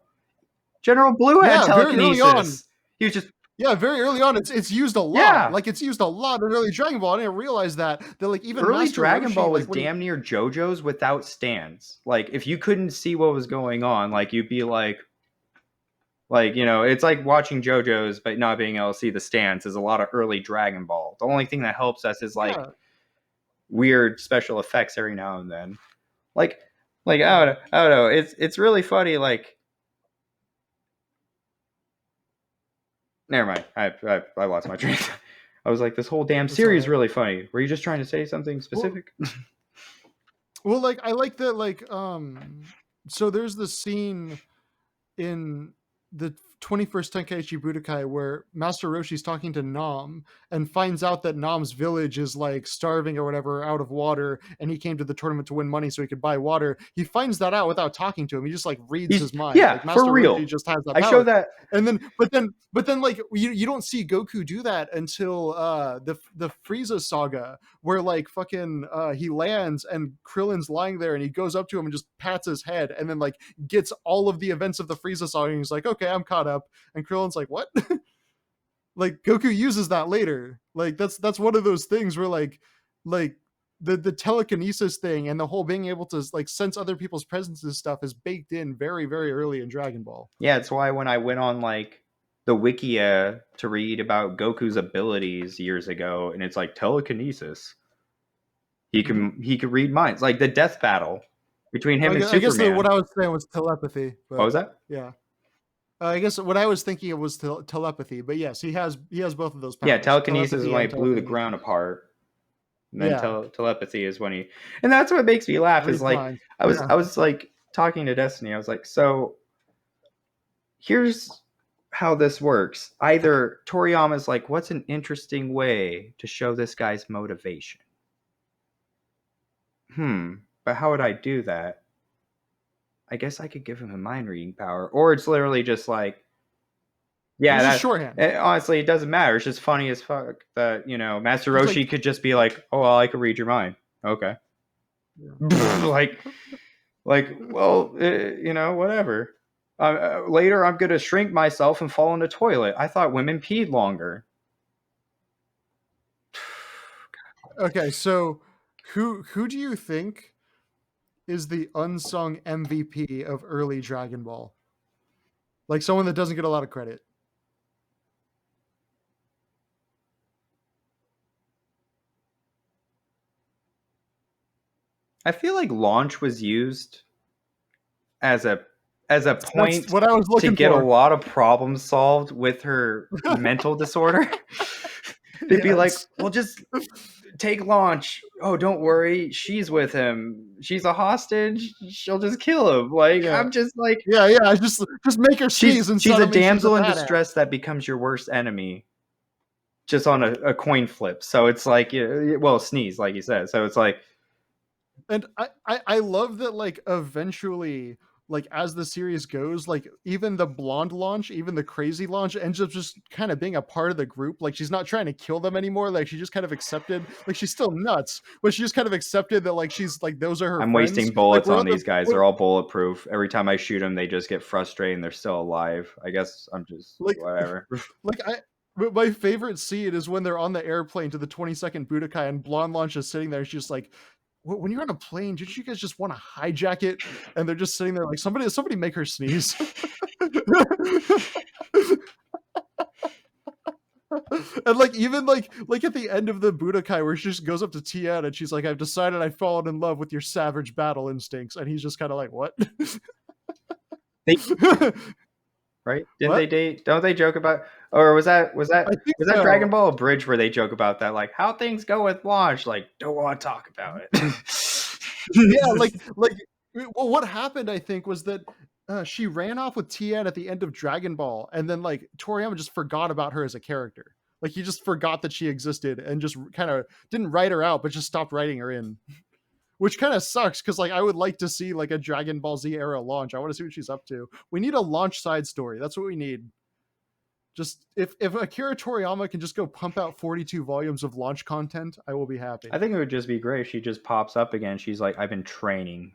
General Blue had Yeah, very early on. telekinesis. He was just Yeah, very early on, it's used a lot. yeah. Like it's used a lot in early Dragon Ball. I didn't realize that like even Early Master Dragon Roshi, Ball was like when he. damn near JoJo's without stands. Like if you couldn't see what was going on, like you'd be like, you know, it's like watching JoJo's but not being able to see the stands is a lot of early Dragon Ball. The only thing that helps us is like Yeah, weird special effects every now and then. Like yeah, I don't know. It's really funny. Like never mind. I lost my train. I was like, this whole damn that's all series is right. really funny. Were you just trying to say something Well, specific? well, like I like that. Like, so there's the scene in. the 21st Tenkaichi Budokai where Master Roshi's talking to Nam and finds out that Nam's village is like starving or whatever out of water, and he came to the tournament to win money so he could buy water. He finds that out without talking to him. He just like reads He's his mind. yeah, Like for Master real. Roshi just has that I show power. that. And then like you don't see Goku do that until the Frieza saga where like fucking he lands and Krillin's lying there and he goes up to him and just pats his head and then like gets all of the events of the Frieza saga and he's like, okay, I'm caught up. And Krillin's like, what? Like Goku uses that later. Like that's one of those things where like the telekinesis thing and the whole being able to like sense other people's presences stuff is baked in very, very early in Dragon Ball. Yeah, it's why when I went on like the Wikia to read about Goku's abilities years ago, and it's like telekinesis. He could read minds, like the death battle between him and I guess Superman. what I was saying was telepathy, What but was that? yeah. I guess what I was thinking of was telepathy, but yes, he has both of those Yeah, powers, telekinesis is telepathy when he and blew the telekinesis. ground apart. And then Yeah, telepathy is when he, and that's what makes me laugh. Is reads like minds. I was like talking to Destiny. I was like, so here's how this works. Either Toriyama's like, what's an interesting way to show this guy's motivation? But how would I do that? I guess I could give him a mind reading power, or it's literally just like, yeah, It's just that. shorthand. Honestly, it doesn't matter. It's just funny as fuck that Master It's like Roshi could just be like, "Oh, well, I could read your mind." Okay, yeah. like, well, whatever. Later, I'm gonna shrink myself and fall in the toilet. I thought women peed longer. Okay, so who do you think is the unsung MVP of early Dragon Ball? Like someone that doesn't get a lot of credit. I feel like launch was used as a That's point what I was to looking get a for. lot of problems solved with her mental disorder. They'd be like, Yes. "Well, just take launch. Oh, don't worry, she's with him. She's a hostage. She'll just kill him." Like Yeah. I'm just like, Yeah. Just make her sneeze and she's a suddenly she's a damsel in badass. distress that becomes your worst enemy just on a coin flip. So it's like, well, sneeze, like you said. So it's like, And I love that like eventually like as the series goes like even the blonde launch, even the crazy launch ends up just kind of being a part of the group. Like she's not trying to kill them anymore, like she just kind of accepted, like she's still nuts but she just kind of accepted that like she's like those are her I'm friends. wasting Like bullets we're on on the these guys. They're all bulletproof. Every time I shoot them, they just get frustrated and they're still alive. I guess I'm just like whatever. like I but my favorite scene is when they're on the airplane to the 22nd Budokai and Blonde Launch is sitting there. She's just like, when you're on a plane, didn't you guys just want to hijack it? And they're just sitting there like, somebody make her sneeze. And like even like at the end of the Budokai where she just goes up to Tien and she's like, I've decided I've fallen in love with your savage battle instincts. And he's just kind of like, what? They right? Didn't they What? date? Don't they joke about? Or I think was that Dragon so. Ball Bridge where they joke about that, like how things go with launch? Like don't want to talk about Yeah, it. well, what happened, I think, was that she ran off with Tien at the end of Dragon Ball, and then like Toriyama just forgot about her as a character. Like he just forgot that she existed and just kind of didn't write her out, but just stopped writing her in, which kind of sucks because like I would like to see like a Dragon Ball Z era launch. I want to see what she's up to. We need a launch side story. That's what we need. Just if Akira Toriyama can just go pump out 42 volumes of launch content, I will be happy. I think it would just be great if she just pops up again. She's like, I've been training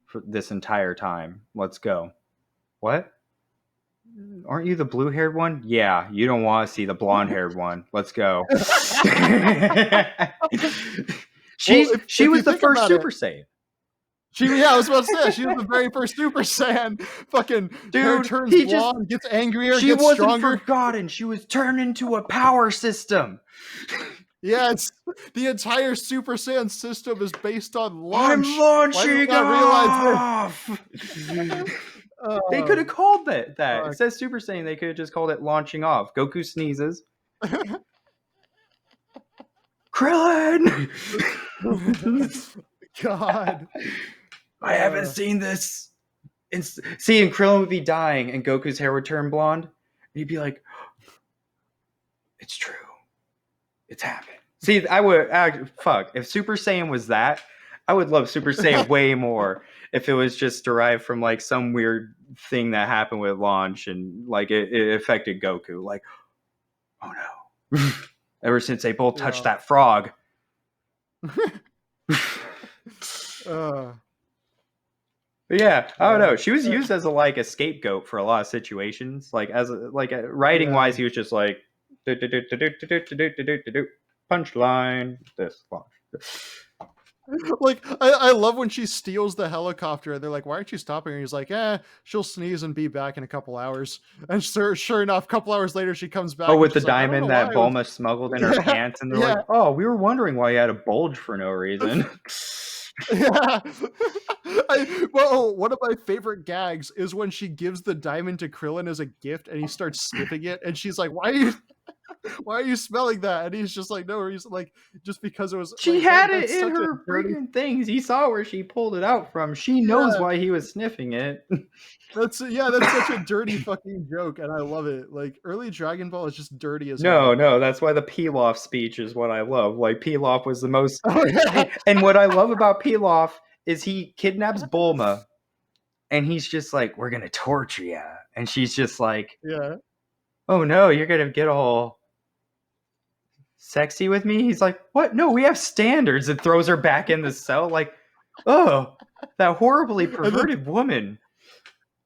for this entire time. Let's go. What? Aren't you the blue haired one? Yeah, you don't want to see the blonde haired one. Let's go. Well, She if you was the think first about it, Super Saiyan. I was about to say she was the very first Super Saiyan. Fucking hair Dude, turns he just blonde, gets angrier, she gets wasn't stronger. forgotten. She was turned into a power system. Yeah, it's the entire Super Saiyan system is based on launch. I'm Why did we launching not realize off. this? They could have called that. It Fuck. says Super Saiyan. They could have just called it launching off. Goku sneezes. Krillin. God. I haven't seen this and see, and Krillin would be dying, and Goku's hair would turn blonde, and he'd be like, "It's true, it's happened." See, fuck if Super Saiyan was that. I would love Super Saiyan way more if it was just derived from like some weird thing that happened with launch and like it affected Goku. Like, oh no! Ever since they both touched that frog. But yeah, I don't know. She was used as a scapegoat for a lot of situations. Like writing wise, he was just like punchline this launch. Like I love when she steals the helicopter and they're like, why aren't you stopping her? He's like, she'll sneeze and be back in a couple hours. And sure enough, a couple hours later she comes back. Oh, with the like, diamond that Bulma smuggled in her pants, and they're like, oh, we were wondering why you had a bulge for no reason. Yeah. One of my favorite gags is when she gives the diamond to Krillin as a gift and he starts sniffing it and she's like, why are you smelling that? And he's just like, no reason, like just because it was. She like, had it in her freaking things. He saw where she pulled it out from. She knows why he was sniffing it. That's such a dirty fucking joke, and I love it. Like early Dragon Ball is just dirty as hell. No, that's why the Pilaf speech is what I love. Like Pilaf was the most. Oh, yeah. And what I love about Pilaf is he kidnaps Bulma, and he's just like, "We're gonna torture you," and she's just like, "Yeah, oh no, you're gonna get all sexy with me." He's like, "What? No, we have standards." And throws her back in the cell. Like, oh, that horribly perverted woman.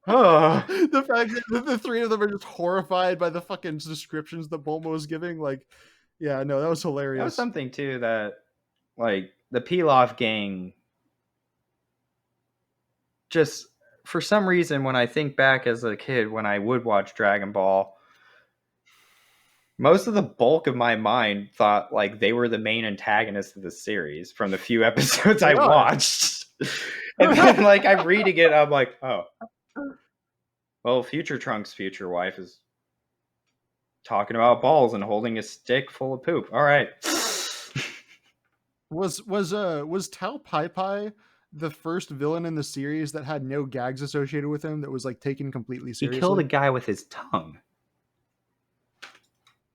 Oh, the fact that the three of them are just horrified by the fucking descriptions that Bulma was giving. Like, yeah, no, that was hilarious. That was something too that, like, the Pilaf gang. Just for some reason, when I think back as a kid, when I would watch Dragon Ball, most of the bulk of my mind thought like they were the main antagonists of the series from the few episodes I watched. And then like I'm reading it, I'm like, oh, well, Future Trunks' future wife is talking about balls and holding a stick full of poop. All right. Was Tao Pai Pai the first villain in the series that had no gags associated with him, that was like taken completely seriously? He killed a guy with his tongue.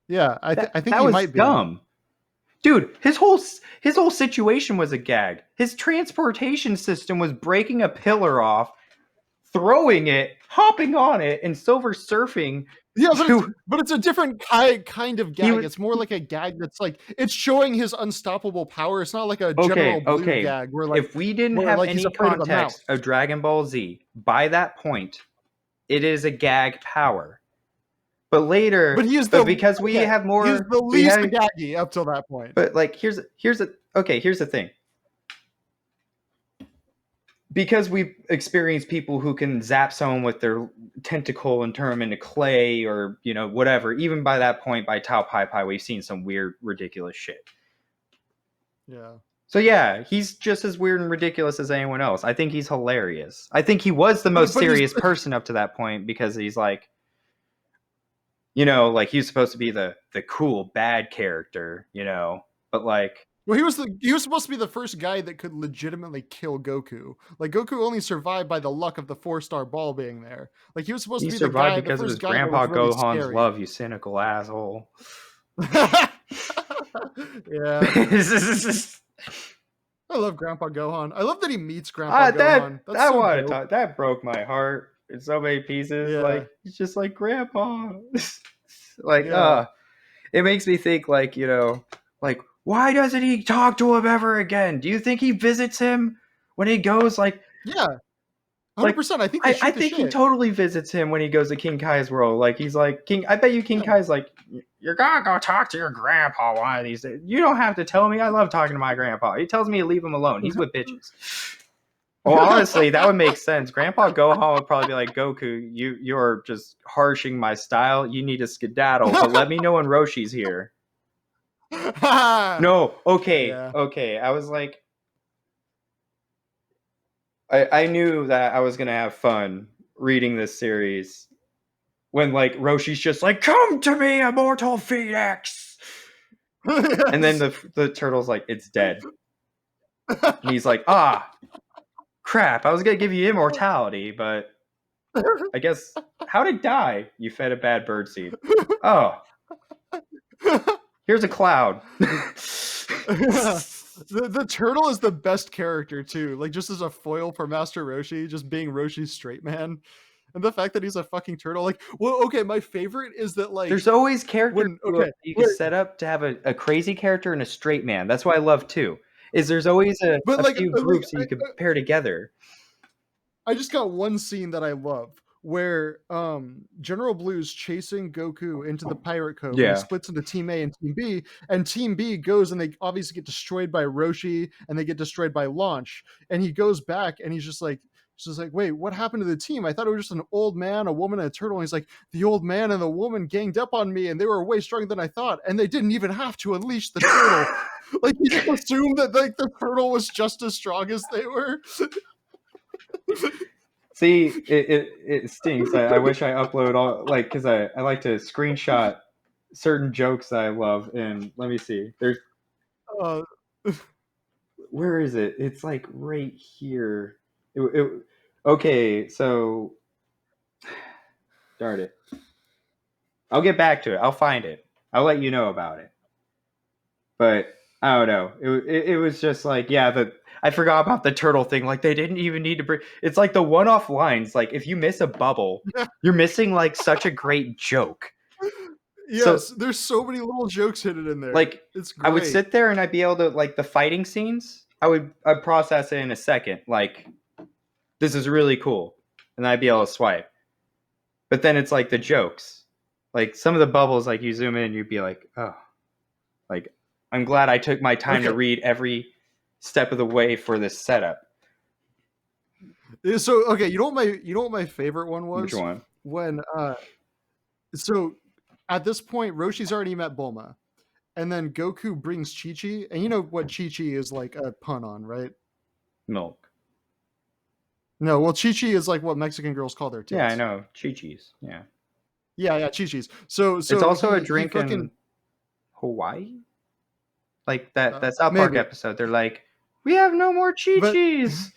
Yeah, I think that he was might be dumb. Dude, his whole situation was a gag. His transportation system was breaking a pillar off, throwing it, hopping on it, and Silver surfing. Yeah, but it's a different kind of gag. It's more like a gag that's like, it's showing his unstoppable power. It's not like a general blue gag where like, if we didn't have any context of Dragon Ball Z, by that point, it is a gag power. But later, because we have more, he's the least gaggy up till that point. But like, here's the thing. Because we've experienced people who can zap someone with their tentacle and turn them into clay or, you know, whatever. Even by that point, by Tao Pai Pai, we've seen some weird, ridiculous shit. Yeah. So yeah, he's just as weird and ridiculous as anyone else. I think he's hilarious. I think he was the most serious person up to that point because he's like, you know, like he's supposed to be the cool bad character, you know, but like. Well, he was supposed to be the first guy that could legitimately kill Goku. Like Goku only survived by the luck of the 4-star ball being there. Like he was supposed to be the guy because of his grandpa Gohan's love. You cynical asshole. Yeah. I love Grandpa Gohan. I love that he meets Grandpa Gohan. That broke my heart in so many pieces. Yeah. Like he's just like Grandpa. Like it makes me think like, you know, like, why doesn't he talk to him ever again? Do you think he visits him when he goes like? Yeah, 100%. I think he totally visits him when he goes to King Kai's world. Like he's like King. I bet you King Kai's like, you're gonna go talk to your grandpa one of these days. You don't have to tell me. I love talking to my grandpa. He tells me to leave him alone. He's with bitches. Well, honestly, that would make sense. Grandpa Gohan would probably be like, Goku, you're just harshing my style. You need to skedaddle, but let me know when Roshi's here. No, okay. I was like, I knew that I was gonna have fun reading this series when like Roshi's just like, come to me, immortal Phoenix, and then the turtle's like, it's dead, and he's like, crap, I was gonna give you immortality, but I guess, how'd it die? You fed a bad bird seed. Oh, here's a cloud. Yeah. The turtle is the best character too. Like just as a foil for Master Roshi, just being Roshi's straight man. And the fact that he's a fucking turtle, like, well, okay, my favorite is that like There's always characters when okay, you can wait, set up to have a crazy character and a straight man. That's what I love too. Is there's always but a few like groups that you can pair together. I just got one scene that I love where General Blue's chasing Goku into the Pirate Cove and he Yeah. splits into Team A and Team B goes and they obviously get destroyed by Roshi and they get destroyed by Launch and he goes back and he's just like, wait, what happened to the team? I thought it was just an old man, a woman, and a turtle. And he's like, the old man and the woman ganged up on me and they were way stronger than I thought. And they didn't even have to unleash the turtle. Like he just assumed that like the turtle was just as strong as they were. See, it stinks. I wish I upload all like because I like to screenshot certain jokes that I love. And let me see. There's Uh, where is it? It's like right here. Okay, so darn it. I'll get back to it. I'll find it. I'll let you know about it. But I don't know. It was just like, yeah, I forgot about the turtle thing. Like they didn't even need to bring. It's like the one-off lines. Like if you miss a bubble, you're missing like such a great joke. So yes, there's so many little jokes hidden in there. like It's I would great. sit there and I'd be able to like the fighting scenes. I'd process it in a second. Like this is really cool, and I'd be able to swipe. But then it's like the jokes. Like some of the bubbles, like you zoom in, you'd be like, oh, like I'm glad I took my time to Okay. read every step of the way for this setup. So okay, you know what my favorite one Which was? one? When so at this point Roshi's already met Bulma. And then Goku brings Chi Chi, and you know what Chi Chi is like a pun on, right? Milk. No, well Chi Chi is like what Mexican girls call their Yeah, I tits. know. Chi-Chi's. Yeah. Yeah, yeah, Chi Chi's. So It's so also a he drink fucking in Hawaii. Like that South Park maybe. episode. They're like, we have no more But Chi-Chi's.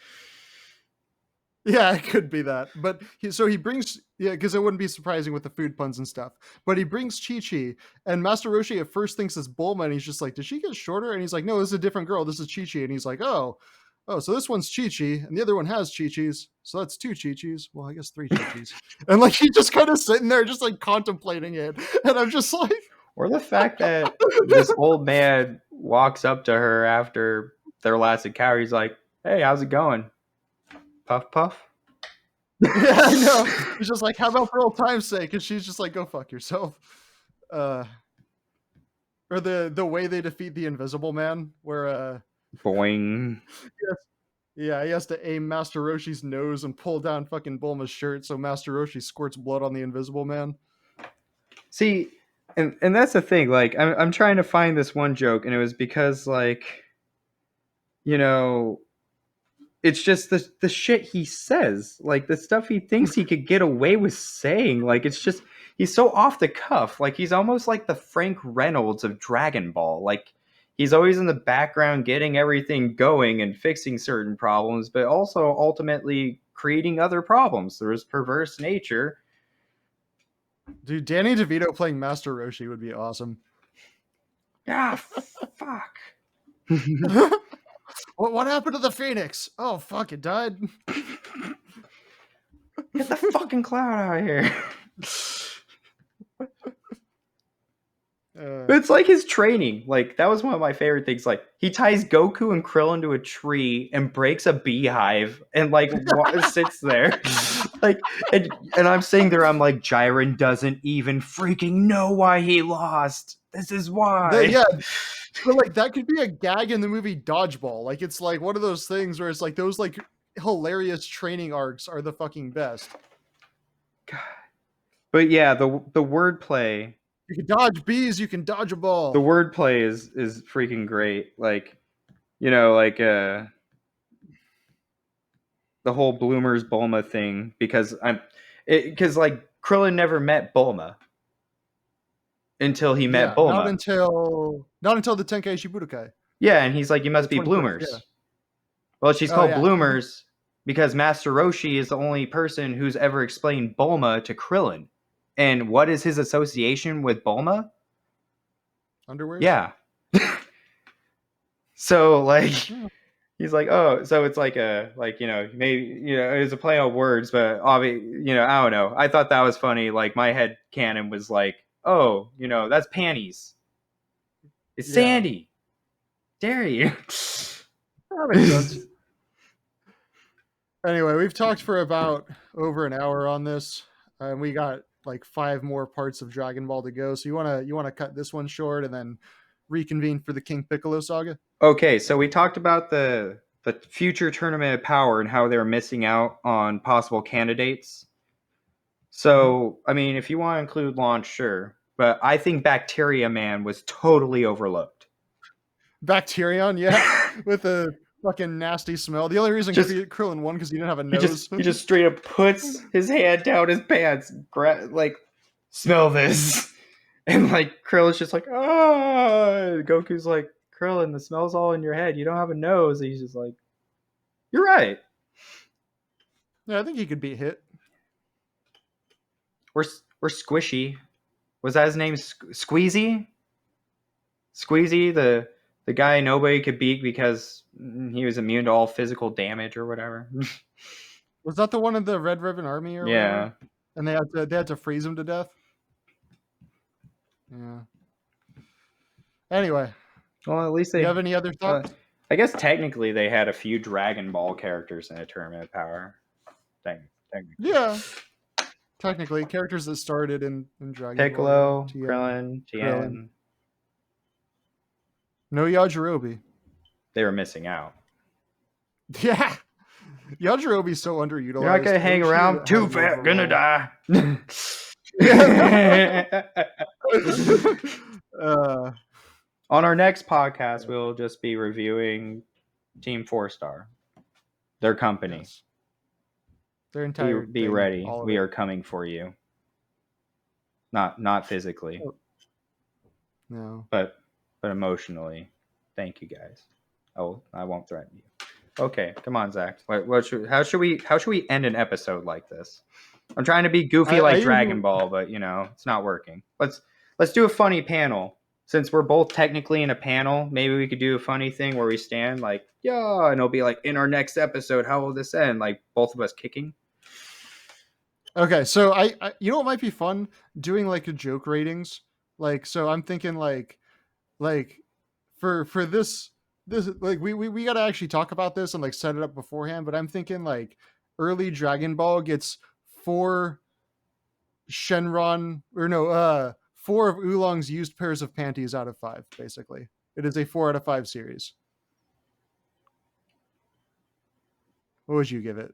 yeah, it could be that. But he brings, yeah, because it wouldn't be surprising with the food puns and stuff. But he brings Chi Chi, and Master Roshi at first thinks it's Bulma, and he's just like, did she get shorter? And he's like, no, this is a different girl. This is Chi Chi. And he's like, oh, so this one's Chi Chi, and the other one has Chi Chi's. So that's two Chi Chi's. Well, I guess three Chi Chi's. And like he's just kind of sitting there, just like contemplating it. And I'm just like, Or the fact that this old man walks up to her after their last encounter. He's like, hey, how's it going? Puff puff. yeah, I know. He's just like, how about for old time's sake? And she's just like, go fuck yourself. Uh, or the way they defeat the Invisible Man, where Boing. yeah, he has to aim Master Roshi's nose and pull down fucking Bulma's shirt so Master Roshi squirts blood on the Invisible Man. See, and that's the thing. Like, I'm trying to find this one joke, and it was because like, you know, it's just the shit he says, like the stuff he thinks he could get away with saying. Like, it's just he's so off the cuff. Like he's almost like the Frank Reynolds of Dragon Ball. Like he's always in the background getting everything going and fixing certain problems, but also ultimately creating other problems through his perverse nature. Dude, Danny DeVito playing Master Roshi would be awesome. Ah, fuck. What happened to the Phoenix? Oh fuck, it died. Get the fucking cloud out of here. It's like his training. Like that was one of my favorite things. Like he ties Goku and Krillin to a tree and breaks a beehive and like sits there. Like and I'm sitting there. I'm like, Jiren doesn't even freaking know why he lost. This is why. Yeah, but like that could be a gag in the movie Dodgeball. Like it's like one of those things where it's like those like hilarious training arcs are the fucking best. God. But yeah, the wordplay. You can dodge bees, you can dodge a ball. The wordplay is freaking great. Like, you know, like the whole Bloomers Bulma thing because because like Krillin never met Bulma until he met Yeah, Bulma. not until the Tenkaichi Budokai. Yeah, and he's like, you The must be 21st, Bloomers. yeah. Well, she's Oh called yeah. Bloomers because Master Roshi is the only person who's ever explained Bulma to Krillin. And what is his association with Bulma? Underwears? Yeah. So like Yeah. he's like, oh, so it's like a like maybe it's a play on words, but obviously I don't know. I thought that was funny. Like my head canon was like, oh, that's panties. It's Yeah. Sandy. Dare you? That makes sense. Anyway, we've talked for about over an hour on this, and we got like 5 more parts of Dragon Ball to go. So you wanna cut this one short and then reconvene for the King Piccolo saga? Okay, so we talked about the future tournament of power and how they're missing out on possible candidates. So, I mean, if you want to include launch, sure. But I think Bacteria Man was totally overlooked. Bacterion, yeah, with a fucking nasty smell. The only reason Just Krillin won because he didn't have a he just nose. he just straight up puts his hand down his pants, like, smell this, and like Krillin's just like, ah. Goku's like, Krillin, the smell's all in your head. You don't have a nose. And he's just like, you're right. Yeah, I think he could beat Hit. We're Squishy. Was that his name? Squeezy? Squeezy, the guy nobody could beat because he was immune to all physical damage or whatever. Was that the one in the Red Ribbon Army or Yeah. whatever? And they had to freeze him to death. Yeah. Anyway, Well, at least do you have any other thoughts? I guess technically they had a few Dragon Ball characters in a Tournament of Power. Technically. Yeah. Technically, characters that started in Dragon Piccolo, Ball. Tien, Krillin, Tien. No Yajirobe. They were missing out. Yeah. Yajirobe's so underutilized. You're not gonna hang They around. should Too have fat, him gonna die. On our next podcast, we'll just be reviewing Team 4-Star, their company. Yes. Their entire Be thing, ready. all of We it. are coming for you. Not physically, No. but emotionally. Thank you guys. I won't threaten you. Okay, come on, Zach. How should we end an episode like this? I'm trying to be goofy like Dragon Ball, but it's not working. Let's do a funny panel. Since we're both technically in a panel, maybe we could do a funny thing where we stand like, yeah, and it'll be like, in our next episode, how will this end? Like both of us kicking. Okay, so I you know what might be fun? Doing like a joke ratings. Like, so I'm thinking like for this like we gotta actually talk about this and like set it up beforehand, but I'm thinking like early Dragon Ball gets 4 Shenron or no, 4 of Oolong's used pairs of panties out of 5, basically. It is a 4 out of 5 series. What would you give it?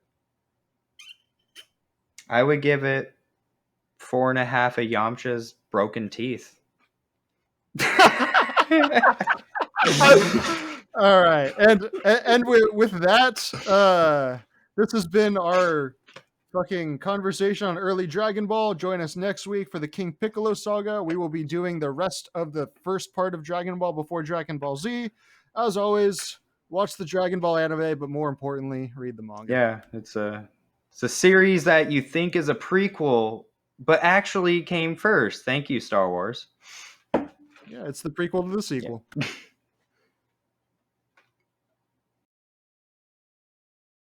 I would give it 4.5 of Yamcha's broken teeth. All right, and with that, this has been our fucking conversation on early Dragon Ball. Join us next week for the King Piccolo saga. We will be doing the rest of the first part of Dragon Ball before Dragon Ball Z. As always, watch the Dragon Ball anime, but more importantly, read the manga. Yeah, it's a series that you think is a prequel, but actually came first. Thank you, Star Wars. Yeah, it's the prequel to the sequel. Yeah.